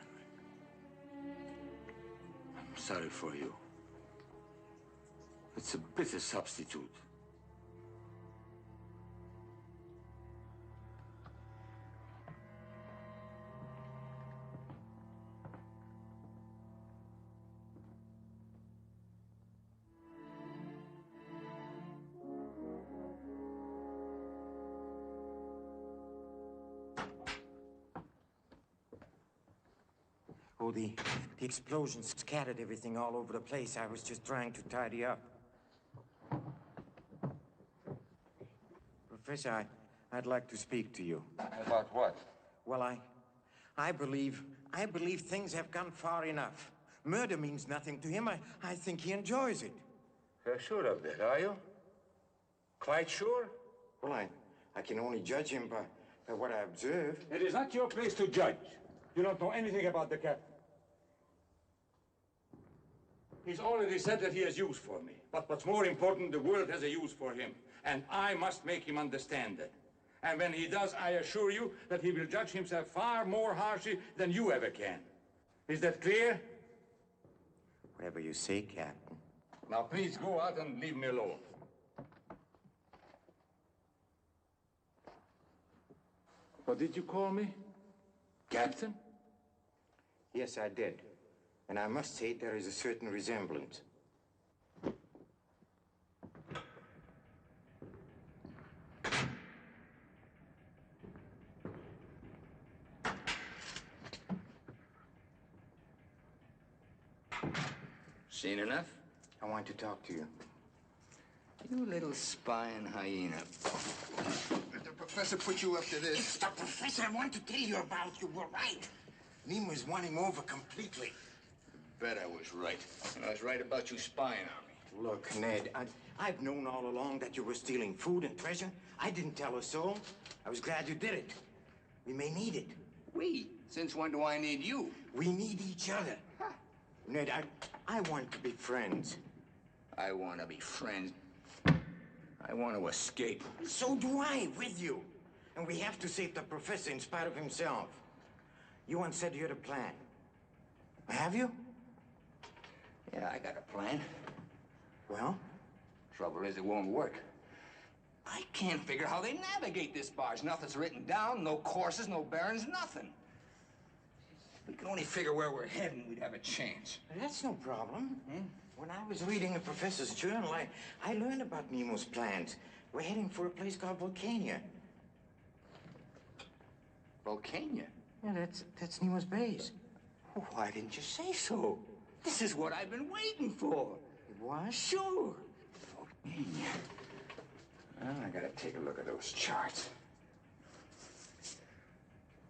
I'm sorry for you. It's a bitter substitute. Oh, the explosion scattered everything all over the place. I was just trying to tidy up. Professor, I'd like to speak to you. About what? Well, I believe things have gone far enough. Murder means nothing to him. I think he enjoys it. You're sure of that, are you? Quite sure? Well, I can only judge him by what I observe. It is not your place to judge. You don't know anything about the captain. He's already said that he has use for me. But what's more important, the world has a use for him. And I must make him understand that. And when he does, I assure you that he will judge himself far more harshly than you ever can. Is that clear? Whatever you say, Captain. Now, please go out and leave me alone. What did you call me? Captain? Yes, I did. And I must say there is a certain resemblance. Seen enough? I want to talk to you. You little spying hyena. The professor put you up to this. It's the professor I want to tell you about. You were right. Nimoy's won him over completely. Bet I was right. And I was right about you spying on me. Look, Ned, I've known all along that you were stealing food and treasure. I didn't tell a soul. I was glad you did it. We may need it. We? Since when do I need you? We need each other. Huh. Ned, I want to be friends. I want to be friends. I want to escape. So do I, with you. And we have to save the professor in spite of himself. You once said you had a plan. Have you? Yeah, I got a plan. Well? Trouble is, it won't work. I can't figure how they navigate this barge. Nothing's written down, no courses, no bearings, nothing. We can only figure where we're heading, we'd have a chance. That's no problem. When I was reading the professor's journal, I learned about Nemo's plans. We're heading for a place called Vulcania. Vulcania? Yeah, that's Nemo's base. Why didn't you say so? This is what I've been waiting for. It was? Sure. Vulcania. Well, I gotta take a look at those charts.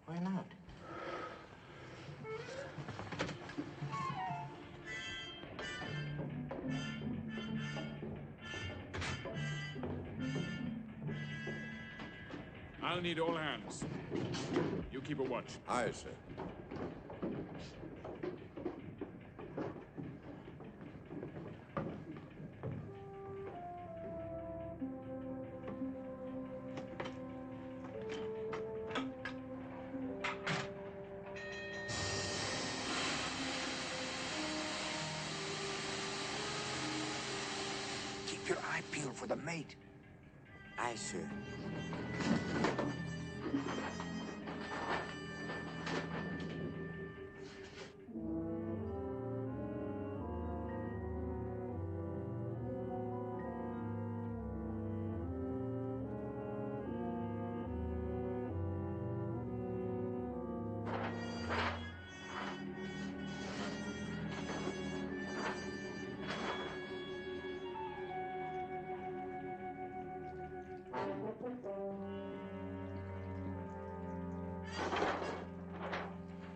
Why not? I'll need all hands. You keep a watch. Aye, sir. Keep your eye peeled for the mate. Aye, sir.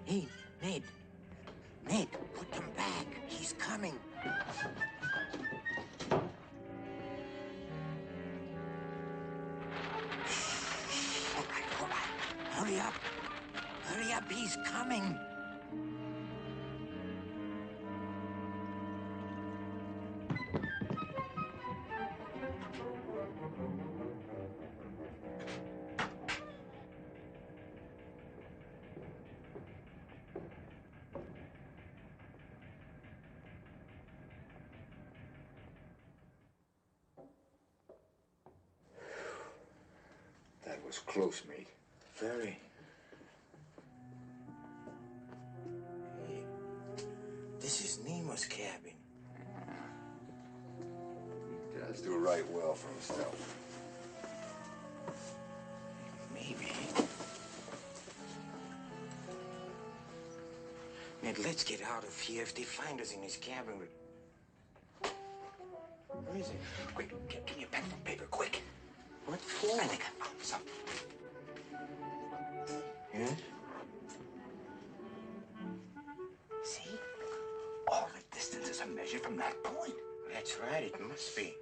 Hey, Ned. Ned, put them back. He's coming. All right. Hurry up. Hurry up, he's coming. That was close, mate. Very. Hey, this is Nemo's cabin. He does do right well for himself. Maybe. Ned, let's get out of here. If they find us in his cabin, where is it? Quick, give me a pen and paper, quick. What for? I think I found something. Yes? See? All the distances are measured from that point. That's right, it must be.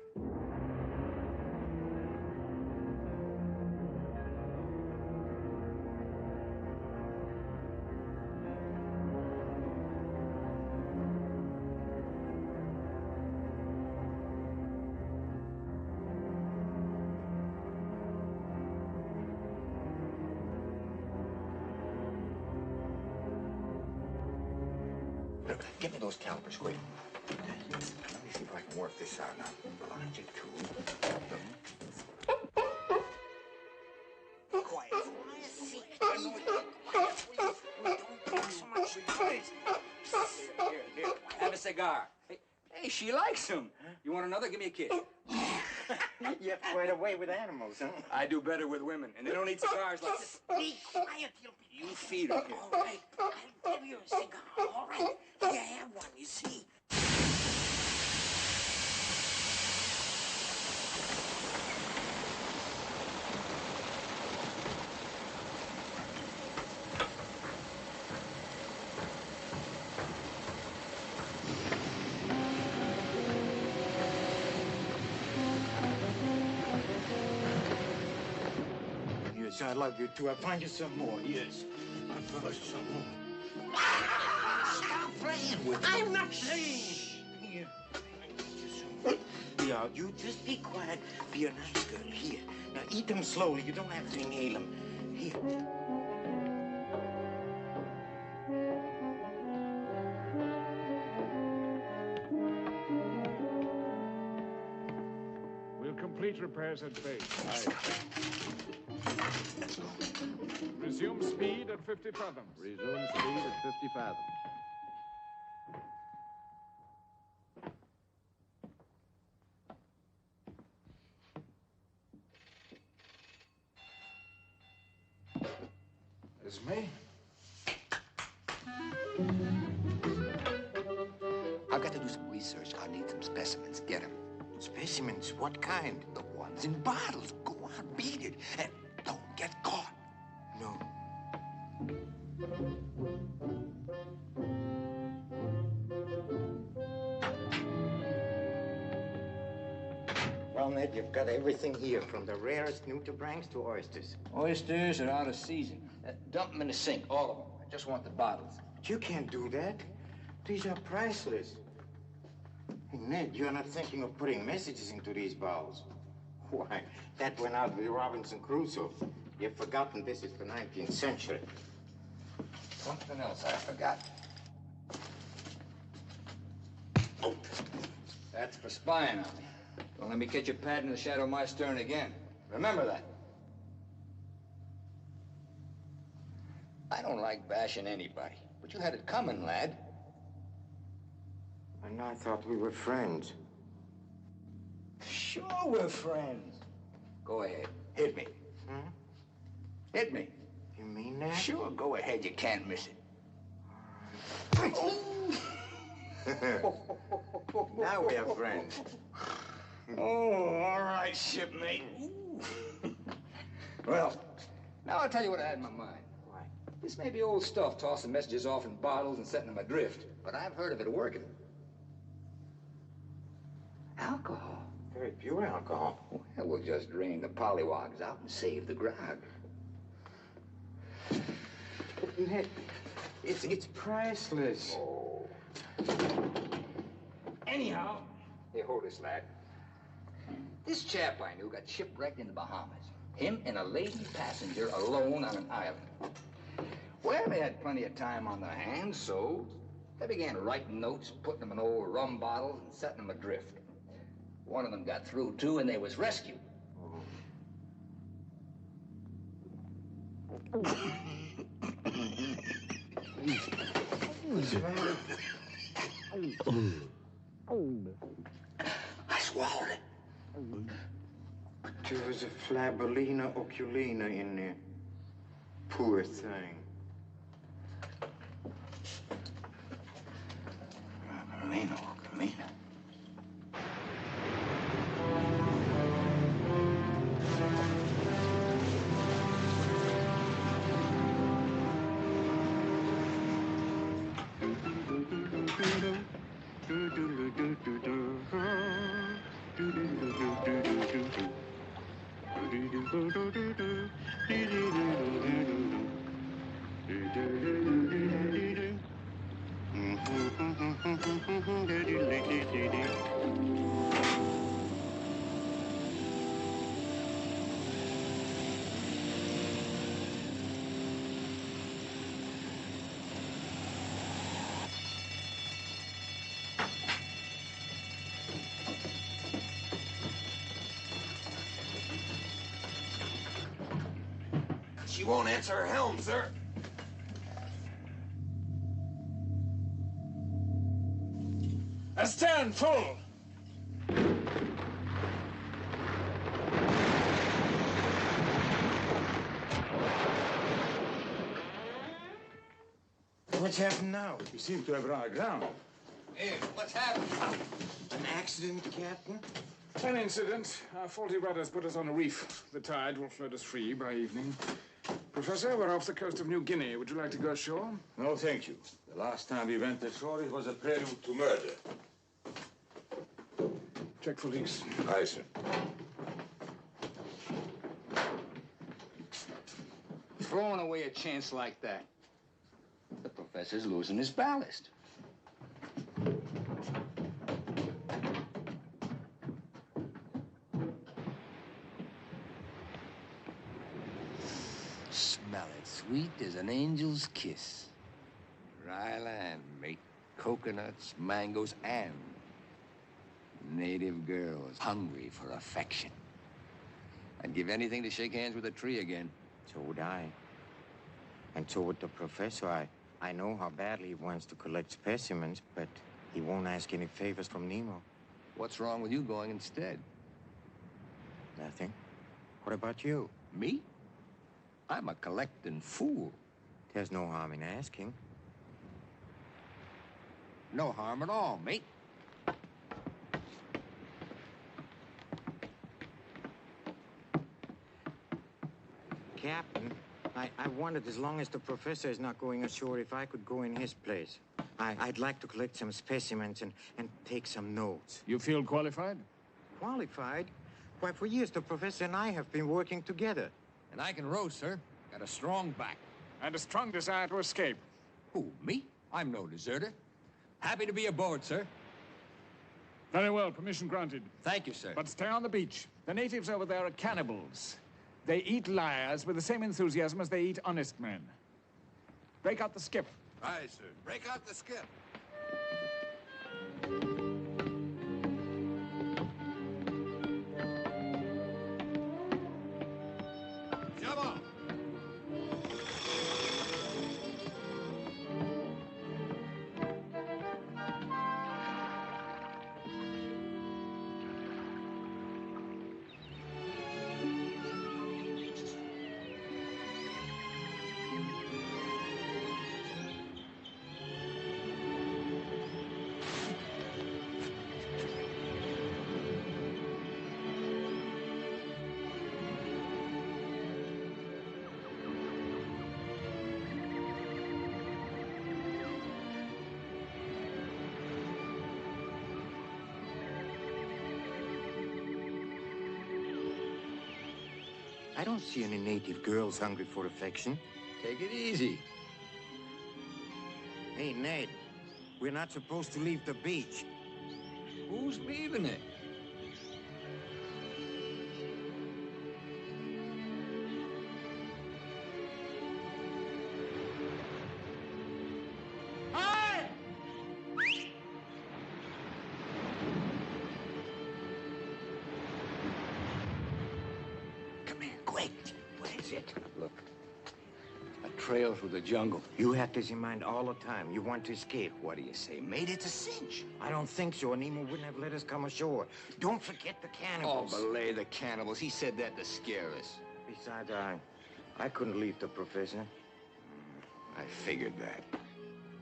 Look, give me those calipers, quick. Let me see if I can work this out now. Longitude. Quiet. See, I know it. Quiet, please. Don't make so much noise. Here. Have a cigar. Hey, she likes him. You want another? Give me a kiss. You have quite a way with animals, huh? I do better with women, and they don't eat cigars like this. Be quiet, You feed her. All right, I'll give you a cigar. All right, you have one, you see. Yes, I love you too. I'll find you some more. Yes, I'll find you some more. Stop playing with me. I'm not playing. Here, yeah, you just be quiet. Be a nice girl. Here, now eat them slowly. You don't have to inhale them. Here. We'll complete complete repairs at base. Aye. Resume speed at 50 fathoms. Resume speed at 50 fathoms. Esme? I've got to do some research. I'll need some specimens. Get them. Specimens? What kind? The ones in bottles. Go on, beat it. And don't get caught. No. Well, Ned, you've got everything here, from the rarest nudibranchs to oysters. Oysters are out of season. Dump them in the sink, all of them. I just want the bottles. But you can't do that. These are priceless. Hey, Ned, you're not thinking of putting messages into these bottles. Why, that went out with Robinson Crusoe. You've forgotten this is the 19th century. Something else I forgot. Oh, that's for spying on me. Don't let me catch you padding in the shadow of my stern again. Remember that. I don't like bashing anybody, but you had it coming, lad. And I thought we were friends. Sure we're friends. Go ahead. Hit me. Hmm? Hit me. You mean that? Sure, go ahead. You can't miss it. Now we are friends. Oh, all right, shipmate. Well, now I'll tell you what I had in my mind. Why? This may be old stuff, tossing messages off in bottles and setting them adrift, but I've heard of it working. Alcohol. Very pure alcohol. Well, we'll just drain the pollywogs out and save the grog. Ned, it's priceless. Oh. Anyhow, here, hold this, lad. This chap I knew got shipwrecked in the Bahamas. Him and a lady passenger alone on an island. Well, they had plenty of time on their hands, so they began writing notes, putting them in old rum bottles, and setting them adrift. One of them got through, too, and they was rescued. I swallowed it. There was a Flabellina oculina in there. Poor thing. Flabellina oculina. She won't answer her helm, sir. Astern, full! What's happened now? We seem to have run aground. Hey, what's happening? An accident, Captain? An incident. Our faulty rudders put us on a reef. The tide will float us free by evening. Professor, we're off the coast of New Guinea. Would you like to go ashore? No, thank you. The last time we went ashore, it was a prelude to murder. Check for leaks. Aye, sir. Throwing away a chance like that. The professor's losing his ballast. Smell it, sweet as an angel's kiss. Dry land, mate. Coconuts, mangoes, and native girls hungry for affection. I'd give anything to shake hands with a tree again. So would I. And so would the professor. I know how badly he wants to collect specimens, but he won't ask any favors from Nemo. What's wrong with you going instead? Nothing. What about you? Me? I'm a collecting fool. There's no harm in asking. No harm at all, mate. Captain, I wondered, as long as the professor is not going ashore, if I could go in his place. I'd like to collect some specimens and take some notes. You feel qualified? Qualified? Why, for years, the professor and I have been working together. And I can row, sir. Got a strong back. And a strong desire to escape. Who, me? I'm no deserter. Happy to be aboard, sir. Very well, permission granted. Thank you, sir. But stay on the beach. The natives over there are cannibals. They eat liars with the same enthusiasm as they eat honest men. Break out the skip. Aye, sir. Break out the skip. Jump on. I don't see any native girls hungry for affection. Take it easy. Hey, Ned, we're not supposed to leave the beach. Who's leaving it? Look, a trail through the jungle. You have this in mind all the time. You want to escape. What do you say, mate? It's a cinch. I don't think so. Nemo wouldn't have let us come ashore. Don't forget the cannibals. Oh, belay the cannibals. He said that to scare us. Besides, I couldn't leave the professor. I figured that.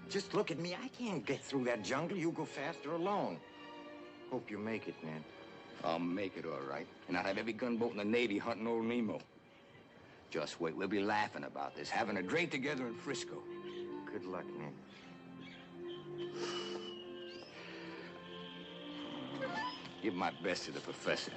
Just look at me. I can't get through that jungle. You go faster alone. Hope you make it, Ned. I'll make it all right. And I'll have every gunboat in the Navy hunting old Nemo. Just wait. We'll be laughing about this, having a drink together in Frisco. Good luck, Ned. Give my best to the professor.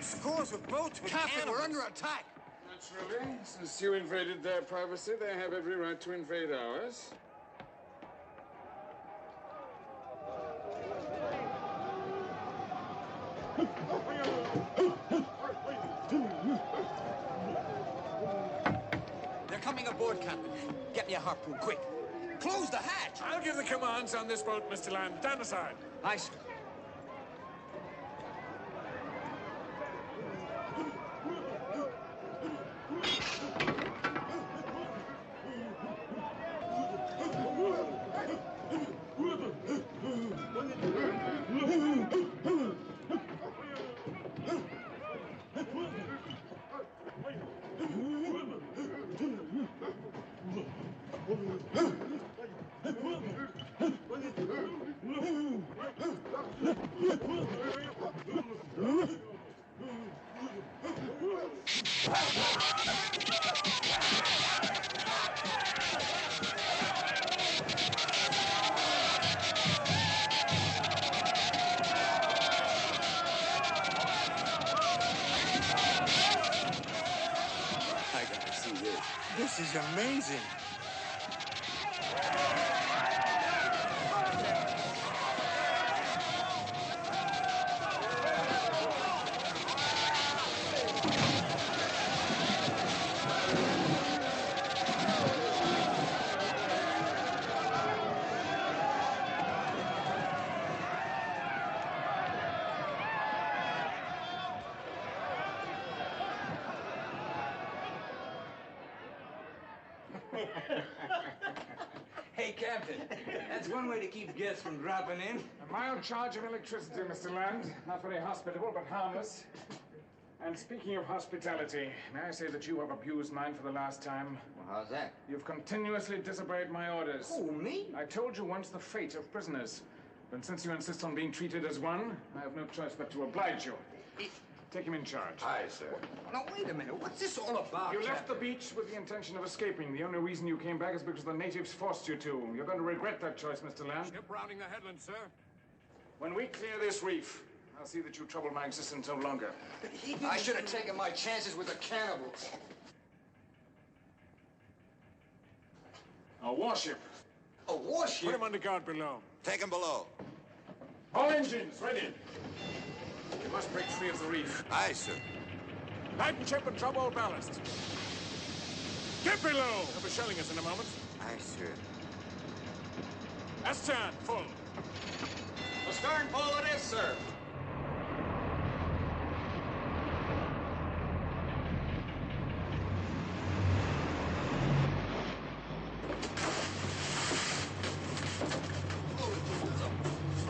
Scores of boats with Captain, we're under attack. Naturally, since you invaded their privacy, they have every right to invade ours. They're coming aboard, Captain. Get me a harpoon, quick. Close the hatch. I'll give the commands on this boat, Mr. Land. Stand aside. Aye, sir. I gotta see this. This is amazing. Hey, Captain, that's one way to keep guests from dropping in. A mild charge of electricity, Mr. Land. Not very hospitable, but harmless. And speaking of hospitality, may I say that you have abused mine for the last time? Well, how's that? You've continuously disobeyed my orders. Who, me? I told you once the fate of prisoners. And since you insist on being treated as one, I have no choice but to oblige you. Take him in charge. Aye, sir. Now, wait a minute. What's this all about, You left the Captain? beach with the intention of escaping. The only reason you came back is because the natives forced you to. You're going to regret that choice, Mr. Land. Ship rounding the headland, sir. When we clear this reef, I'll see that you trouble my existence no longer. I should have taken my chances with the cannibals. A warship. A warship? Put him under guard below. Take him below. All engines, ready. We must break free of the reef. Aye, sir. Lighten ship and drop all ballast. Get below! They'll be shelling us in a moment. Aye, sir. Astern, full. The stern full it is, sir.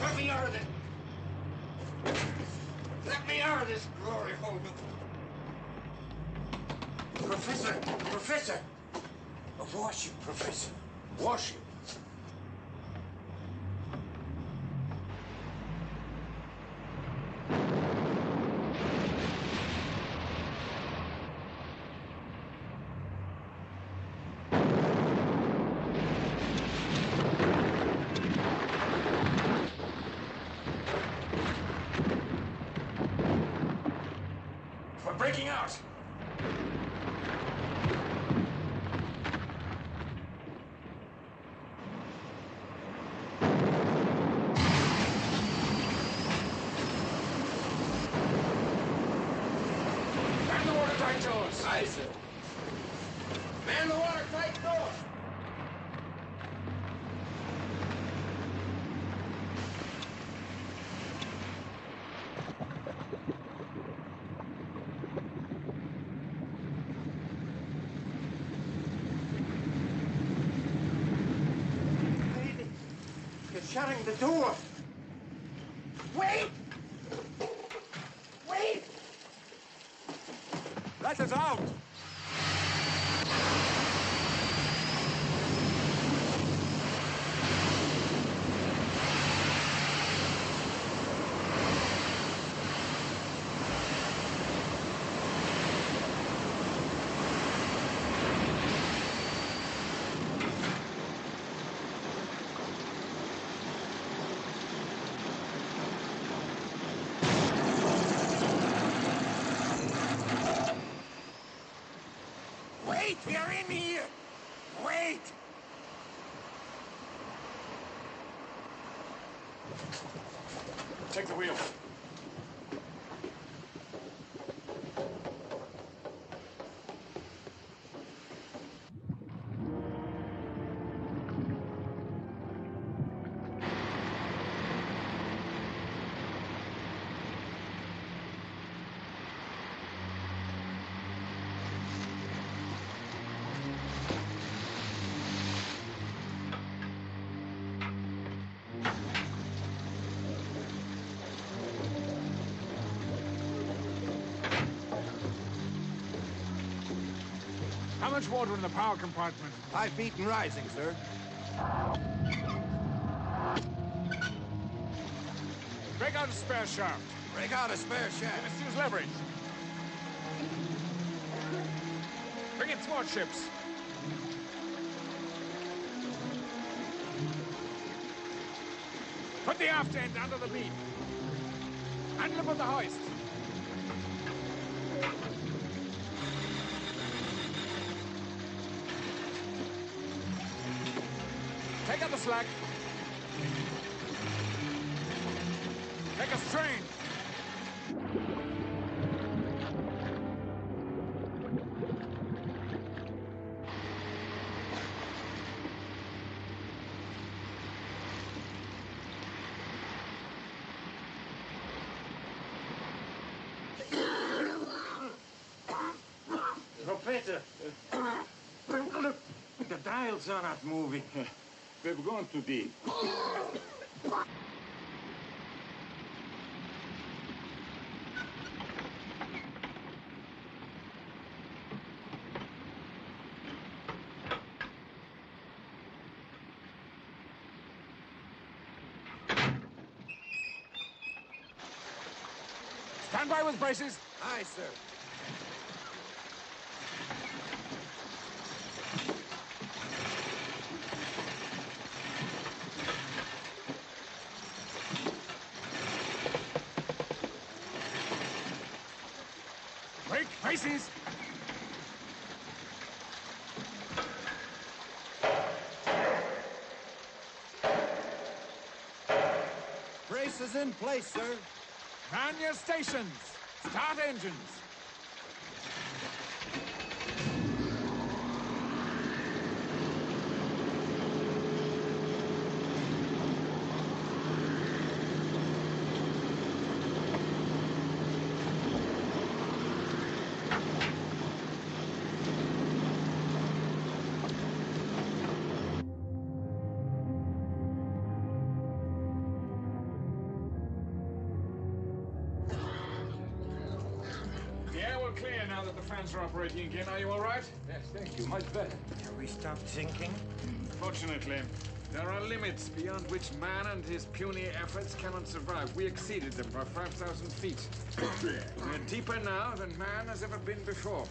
Let me out of it. Let me out of this glory hole. Professor! Professor! A warship, Professor. Warship. We're breaking out. Man the watertight doors. Aye, sir. Man the watertight door. You're shutting the door. Wait! Wait! Let us out. Wait! We are in here! Wait! Take the wheel. How much water in the power compartment? 5 feet and rising, sir. Break out a spare shaft. Break out a spare We shaft. must use leverage. Bring in smart ships. Put the aft end under the beam. Handle it with the hoist. Take out the slack. Take a strain. Professor, look, the dials are not moving. We've gone too deep. Stand by with braces. Aye, sir. Break braces. Braces in place, sir. Man your stations. Start engines. clear now that the fans are operating again. Are you all right? Yes, thank you. Much better. Have we stopped sinking? Fortunately, there are limits beyond which man and his puny efforts cannot survive. We exceeded them by 5,000 feet. We're deeper now than man has ever been before.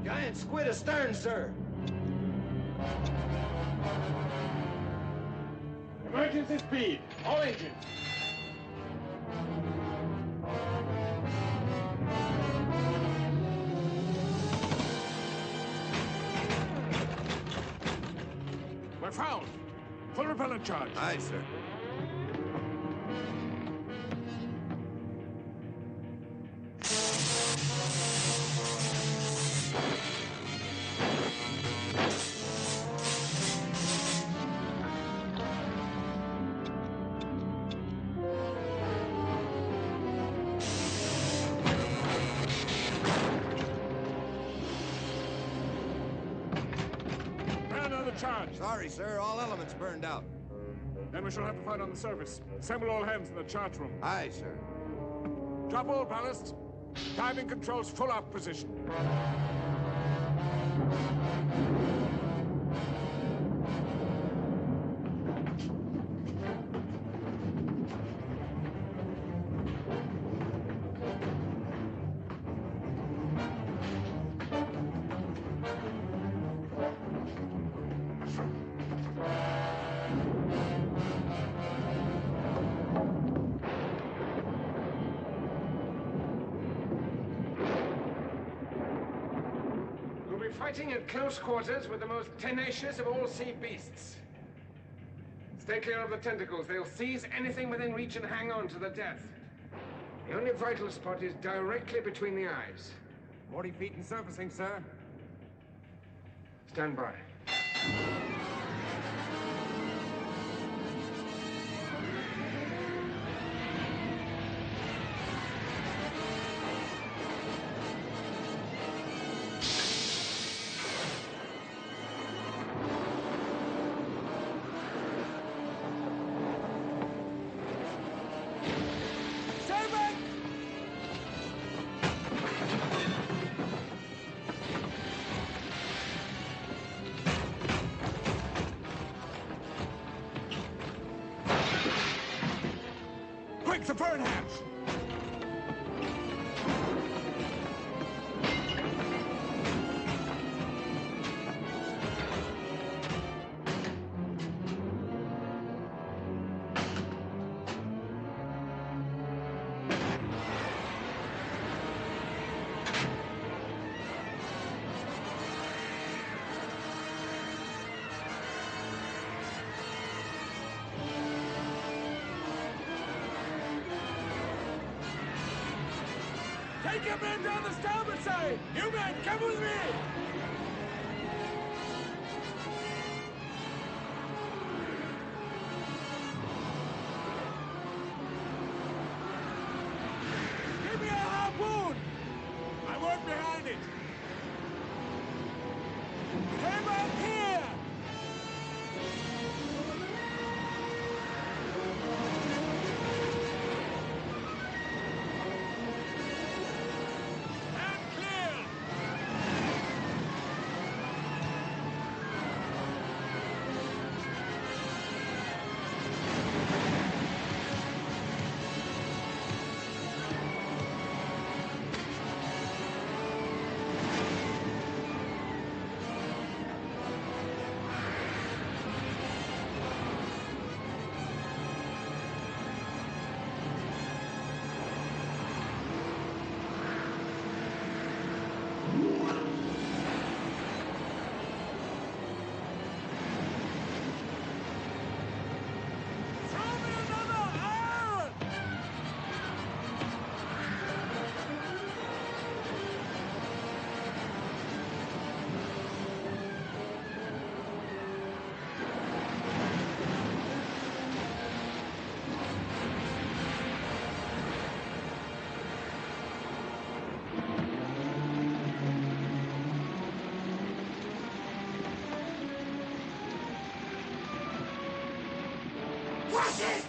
Giant squid astern, sir. Emergency speed. All engines. We're fouled. Full repellent charge. Aye, sir. Charge. Sorry, sir. All elements burned out. Then we shall have to fight on the surface. Assemble all hands in the chart room. Aye, sir. Drop all ballast. Diving controls full out position. Fighting at close quarters with the most tenacious of all sea beasts. Stay clear of the tentacles. They'll seize anything within reach and hang on to the death. The only vital spot is directly between the eyes. 40 feet in surfacing, sir. Stand by. Quick, the burn hatch! Take your men down the starboard side! You men, come with me! Give me a harpoon! I work behind it! Came up here! Watch it!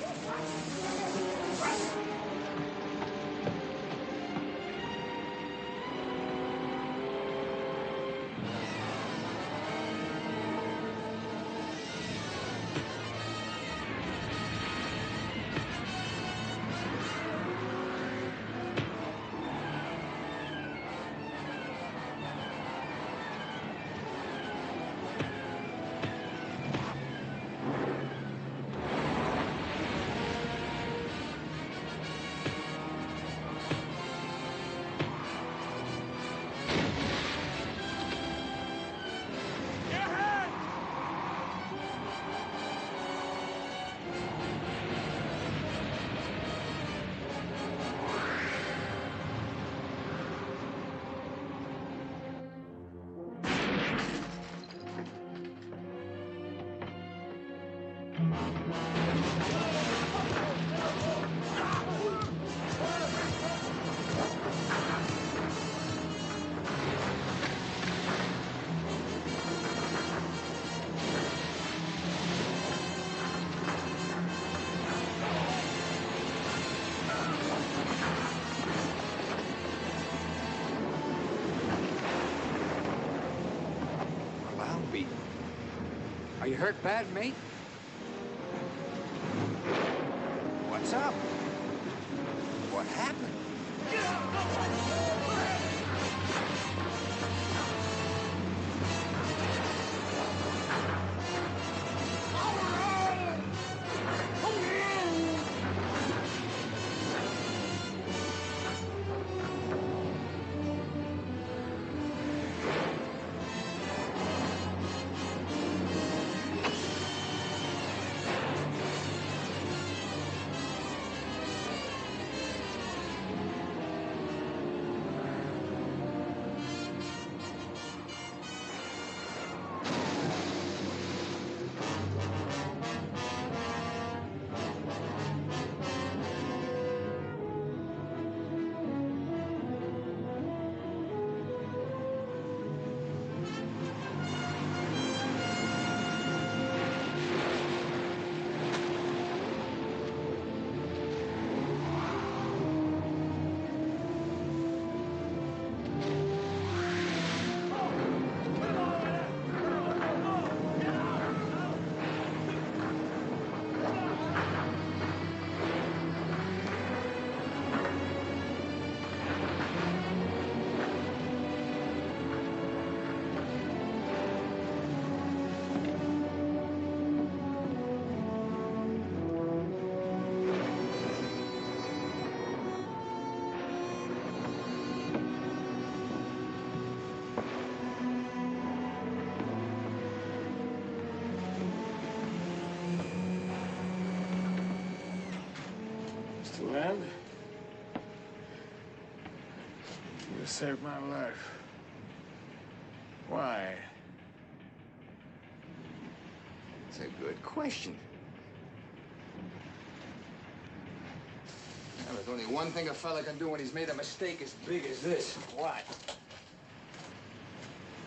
Albie, are you hurt bad, mate? What's up? What happened? Mr. Land, you saved my life. Why? It's a good question. Well, there's only one thing a fella can do when he's made a mistake as big as this. What?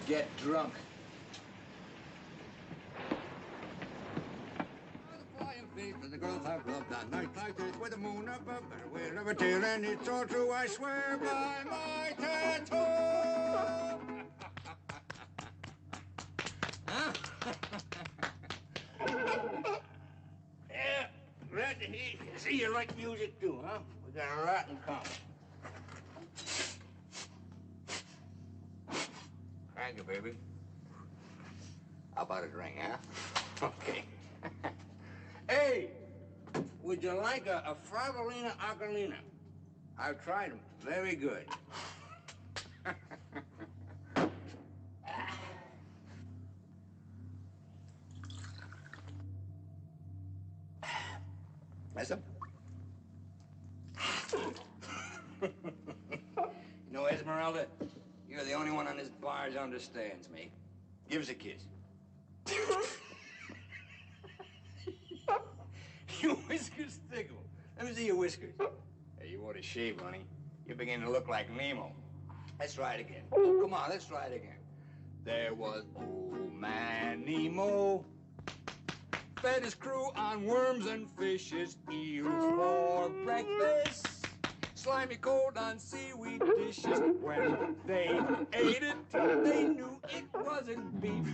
Get drunk. The girls I've loved on nights like this with the moon above and a whale of a tail, and it's all true, I swear by my tattoo. Huh? Yeah, glad to see you like music too, huh? We got a lot in common. Thank you, baby. How about a drink, huh? Okay. Hey, would you like a Fravolina Aguilina? I've tried them. Very good. That's a... You know, Esmeralda, you're the only one on this barge that understands me. Give us a kiss. Your whiskers tickle. Let me see your whiskers. Hey, you ought to shave, honey. You're beginning to look like Nemo. Let's try it again. Oh, come on, let's try it again. There was old man Nemo fed his crew on worms and fishes, eels for breakfast. Slimy cold on seaweed dishes. When they ate it, they knew it wasn't beef.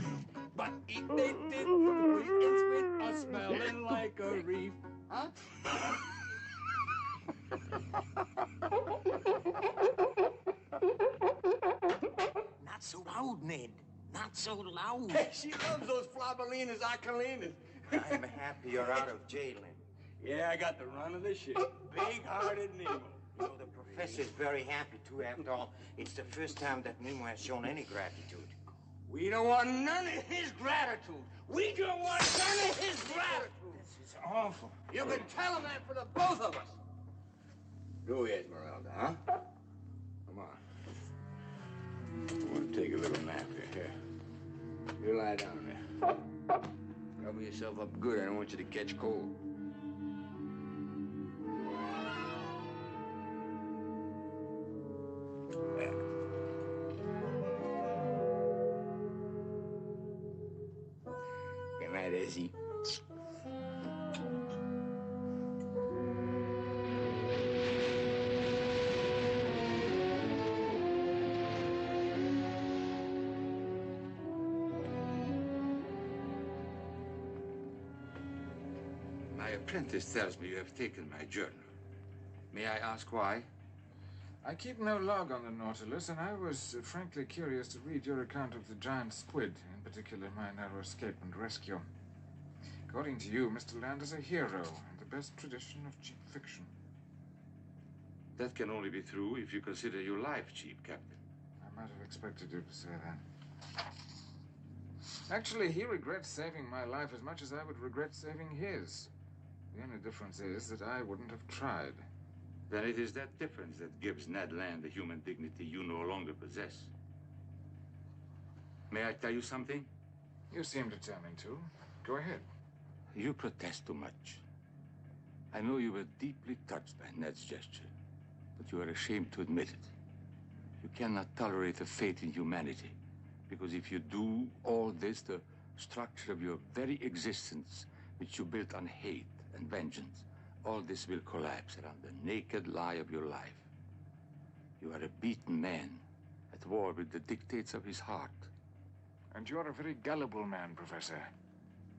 But eat they did, it's with a smelling like a reef. Huh? Not so loud, Ned. Not so loud. Hey, she loves those flabelinas acolinas. I'm happy you're out of jail, Ned. Yeah, I got the run of the ship. Big-hearted Nemo. You know, the professor's very happy, too. After all, it's the first time that Nemo has shown any gratitude. We don't want none of his gratitude. We don't want none of his gratitude. This is awful. You can tell him that for the both of us. Go, Esmeralda, huh? Come on. I want to take a little nap here. You lie down there. Cover yourself up good. I don't want you to catch cold. Good night, Izzy. My apprentice tells me you have taken my journal. May I ask why? I keep no log on the Nautilus, and I was frankly curious to read your account of the giant squid, in particular my narrow escape and rescue. According to you, Mr. Land is a hero in the best tradition of cheap fiction. That can only be true if you consider your life cheap, Captain. I might have expected you to say that. Actually, he regrets saving my life as much as I would regret saving his. The only difference is that I wouldn't have tried. Then it is that difference that gives Ned Land the human dignity you no longer possess. May I tell you something? You seem determined to. Go ahead. You protest too much. I know you were deeply touched by Ned's gesture, but you are ashamed to admit it. You cannot tolerate a fate in humanity, because if you do all this, the structure of your very existence, which you built on hate and vengeance, all this will collapse around the naked lie of your life. You are a beaten man, at war with the dictates of his heart. And you're a very gullible man, Professor.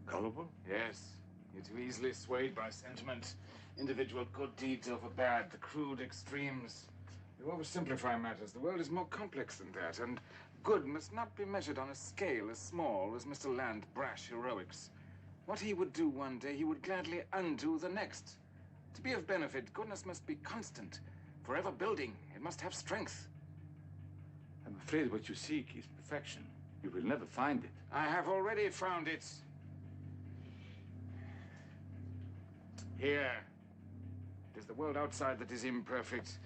Gullible? Yes. You're too easily swayed by sentiment. Individual good deeds over bad, the crude extremes. You oversimplify matters. The world is more complex than that, and good must not be measured on a scale as small as Mr. Land's brash heroics. What he would do one day, he would gladly undo the next. To be of benefit, goodness must be constant, forever building. It must have strength. I'm afraid what you seek is perfection. You will never find it. I have already found it. Here. It is the world outside that is imperfect.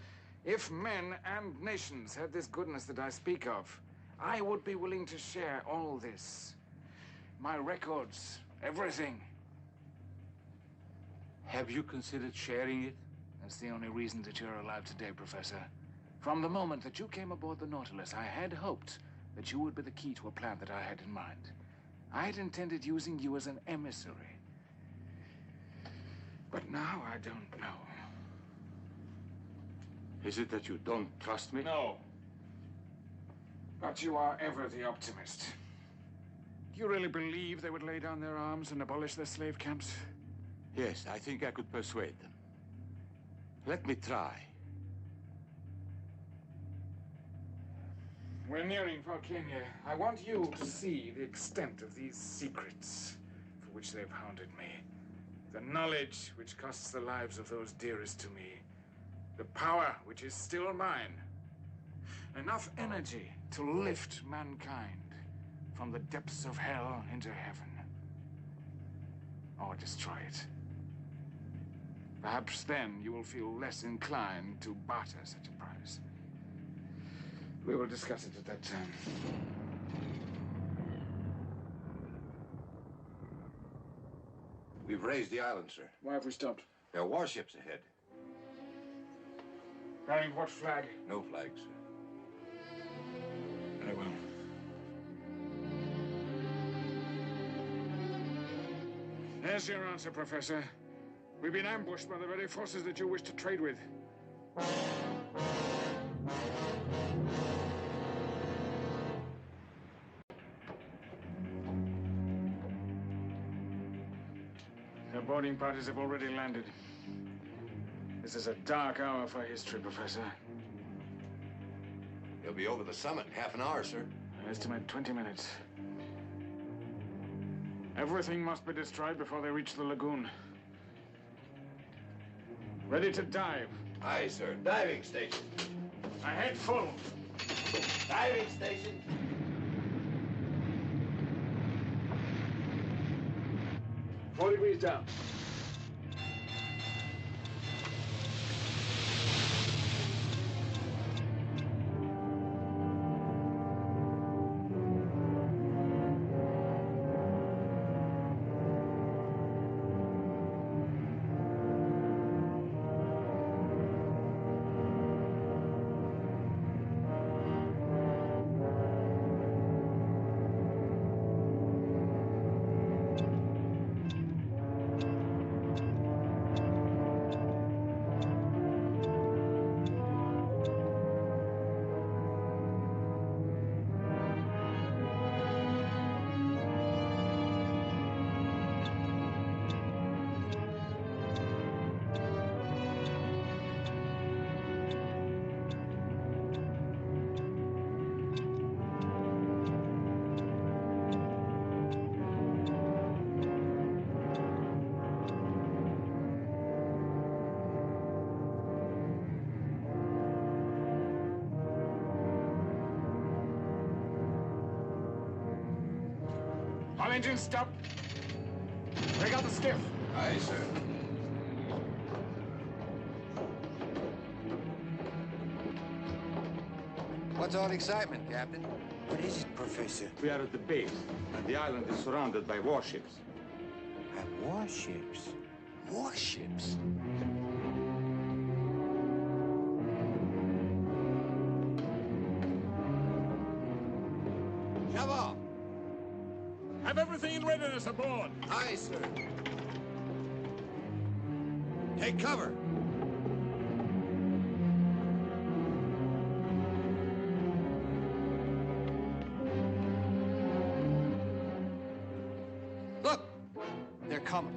If men and nations had this goodness that I speak of, I would be willing to share all this. My records, everything. Have you considered sharing it? That's the only reason that you're alive today, Professor. From the moment that you came aboard the Nautilus, I had hoped that you would be the key to a plan that I had in mind. I had intended using you as an emissary. But now I don't know. Is it that you don't trust me? No. But you are ever the optimist. Do you really believe they would lay down their arms and abolish their slave camps? Yes, I think I could persuade them. Let me try. We're nearing Volcania. I want you to see the extent of these secrets for which they've hounded me. The knowledge which costs the lives of those dearest to me. The power which is still mine. Enough energy to lift mankind from the depths of hell into heaven. Or destroy it. Perhaps then you will feel less inclined to barter such a price. We will discuss it at that time. We've raised the island, sir. Why have we stopped? There are warships ahead. Carrying what flag? No flag, sir. Very well. There's your answer, Professor. We've been ambushed by the very forces that you wish to trade with. The boarding parties have already landed. This is a dark hour for history, Professor. He'll be over the summit in half an hour, sir. I estimate 20 minutes. Everything must be destroyed before they reach the lagoon. Ready to dive. Aye, sir. Diving station. Ahead full. Diving station. 4 degrees down. All engines stop. Break out the skiff. Aye, sir. What's all the excitement, Captain? What is it, Professor? We are at the base, and the island is surrounded by warships. By warships? Warships? Shove off. Have everything in readiness aboard. Aye, sir. Take cover. Look, they're coming.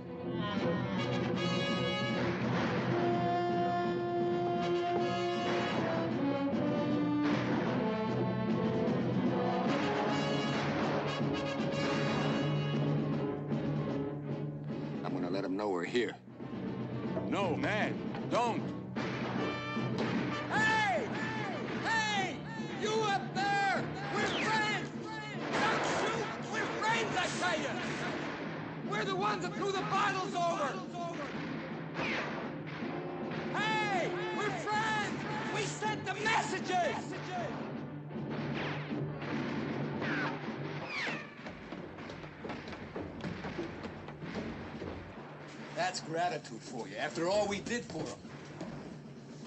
I'm gonna let them know we're here. No, man, don't. Hey! Hey! You up there! We're friends! Don't shoot! We're friends, I tell you! We're the ones that threw the bottles over! Hey! We're friends! We sent the messages! That's gratitude for you, after all we did for them.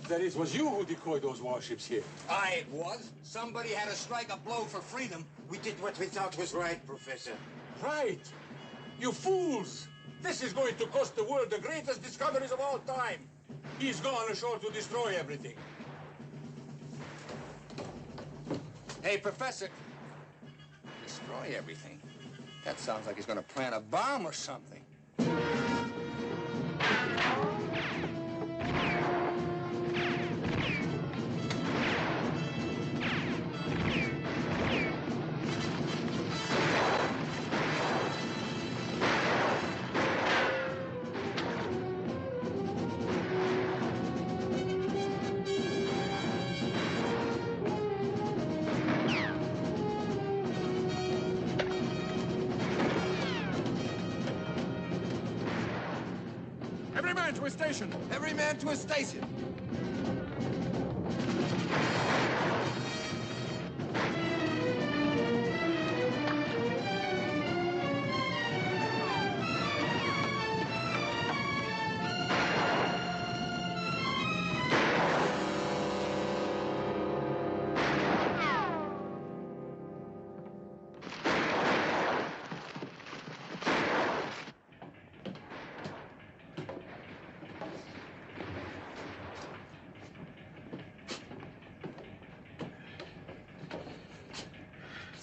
That it was you who decoyed those warships here. It was. Somebody had to strike a blow for freedom. We did what we thought was right, Professor. Right. You fools! This is going to cost the world the greatest discoveries of all time. He's gone ashore to destroy everything. Hey, Professor. Destroy everything? That sounds like he's gonna plant a bomb or something. Every man to a station! Every man to a station!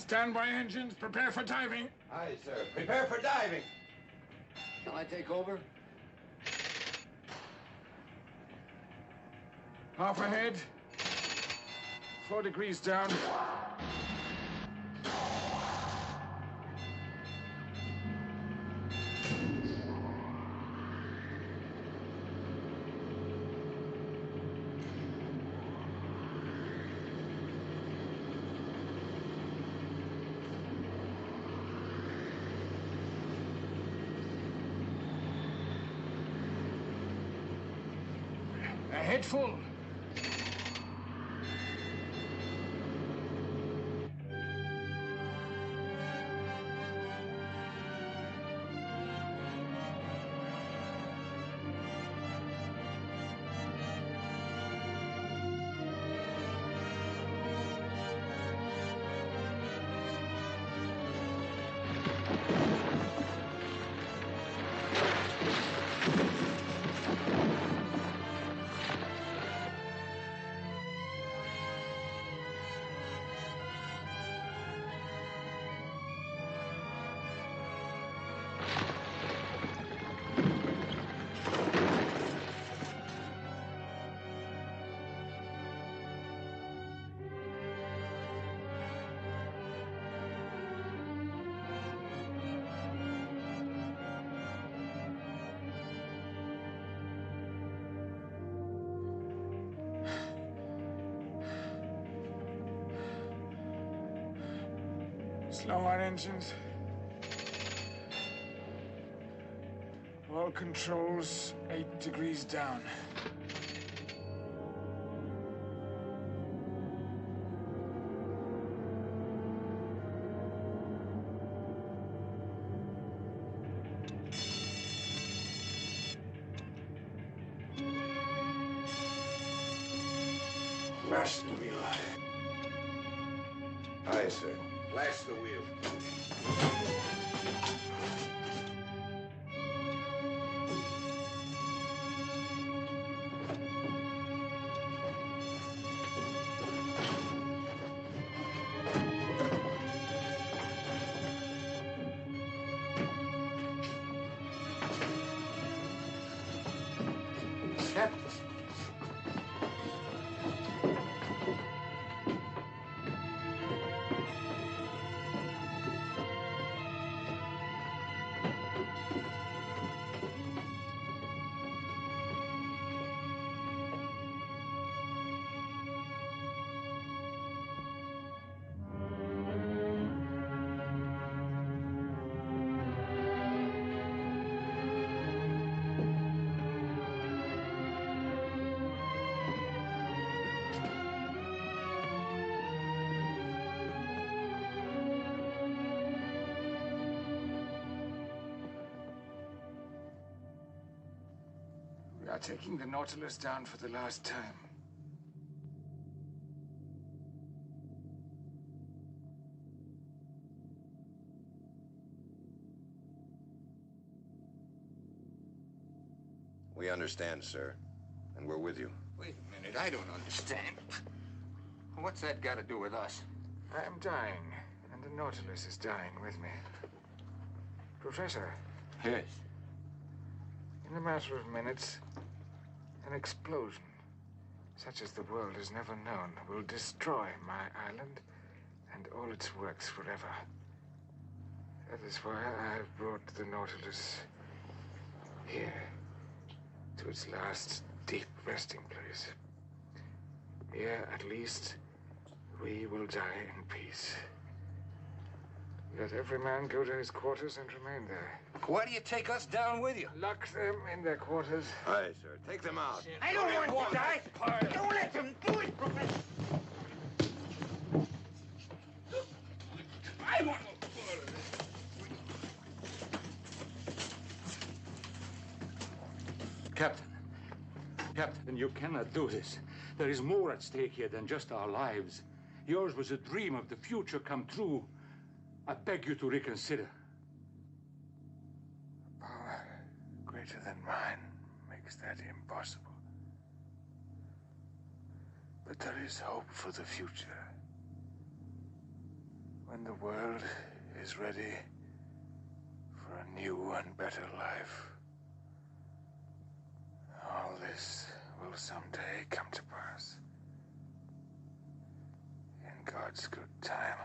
Stand by engines. Prepare for diving. Aye, sir. Prepare for diving. Shall I take over? Half ahead. 4 degrees down. Ahead full. Slow on engines. All controls 8 degrees down. Lash the wheel. Aye, sir. Lash the wheel. Captain. We are taking the Nautilus down for the last time. We understand, sir. And we're with you. Wait a minute, I don't understand. What's that got to do with us? I am dying, and the Nautilus is dying with me. Professor. Yes. In a matter of minutes, an explosion, such as the world has never known, will destroy my island and all its works forever. That is why I have brought the Nautilus here, to its last deep resting place. Here, at least, we will die in peace. Let every man go to his quarters and remain there. Why do you take us down with you? Lock them in their quarters. Aye, sir. Take them out. I don't want to die. Don't let them do it, Professor. I want Captain, you cannot do this. There is more at stake here than just our lives. Yours was a dream of the future come true. I beg you to reconsider. Power greater than mine makes that impossible. But there is hope for the future. when the world is ready for a new and better life, all this will someday come to pass. In God's good time.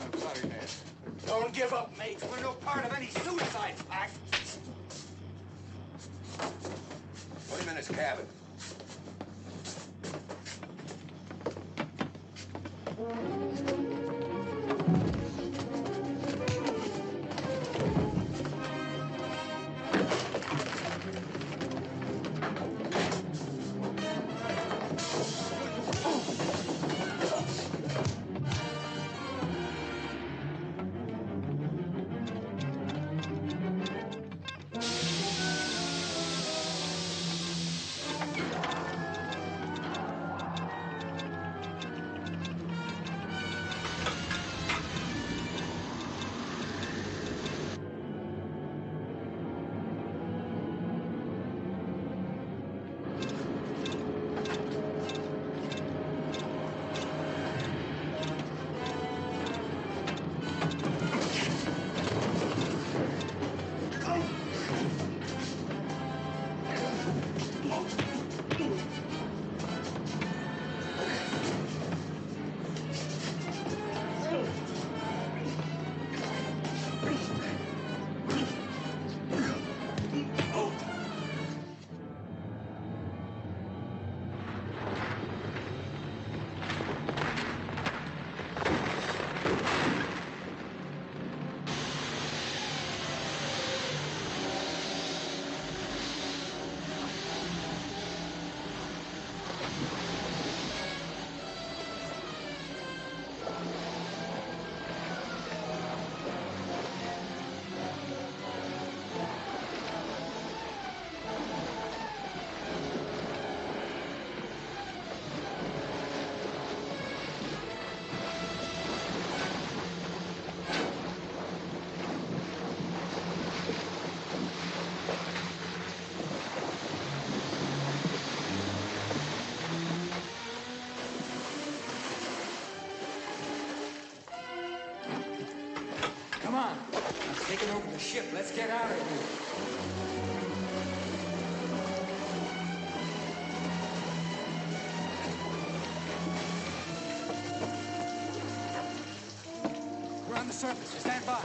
I'm sorry, Ned. Don't give up, mates. We're no part of any suicide pact. Put him in his cabin. Come on. I'm taking over the ship. Let's get out of here. We're on the surface. Stand by.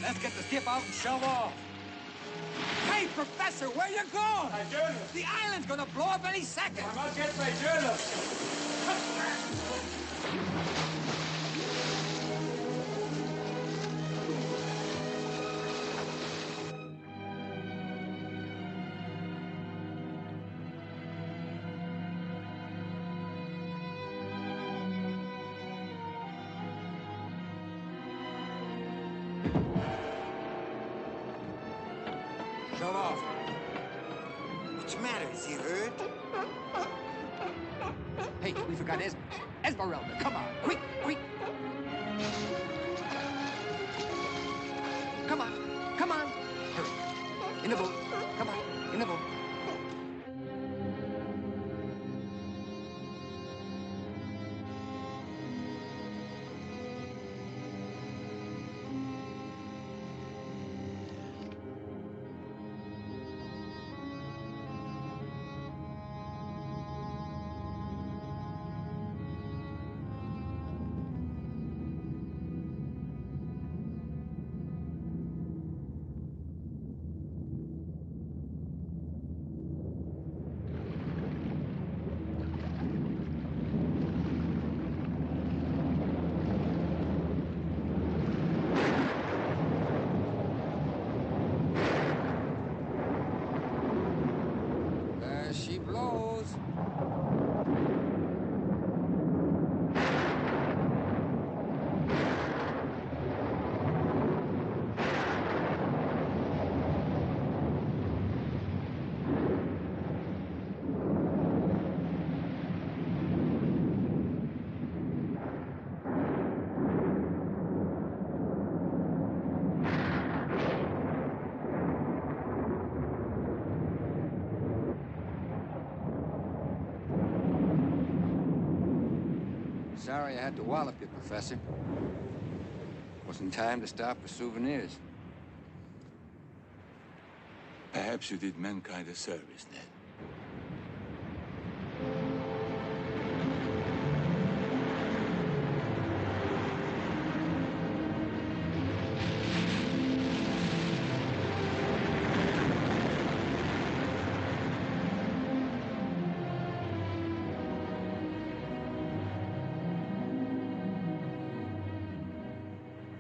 Let's get the skip out and shove off. Hey, Professor, where you going? My journal. The island's gonna blow up any second. I must get my journal. Shove off. What's the matter? Is he hurt? Hey, we forgot Esmeralda. Come on, quick, quick. Come on, come on. Hurry. In the boat. Come on, in the boat. Sorry I had to wallop you, Professor. Wasn't time to stop for souvenirs. Perhaps you did mankind a service, Ned.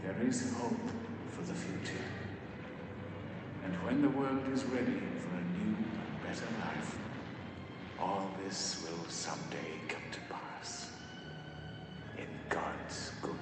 There is hope for the future. And when the world is ready for a new, better life, all this will someday come to pass. In God's good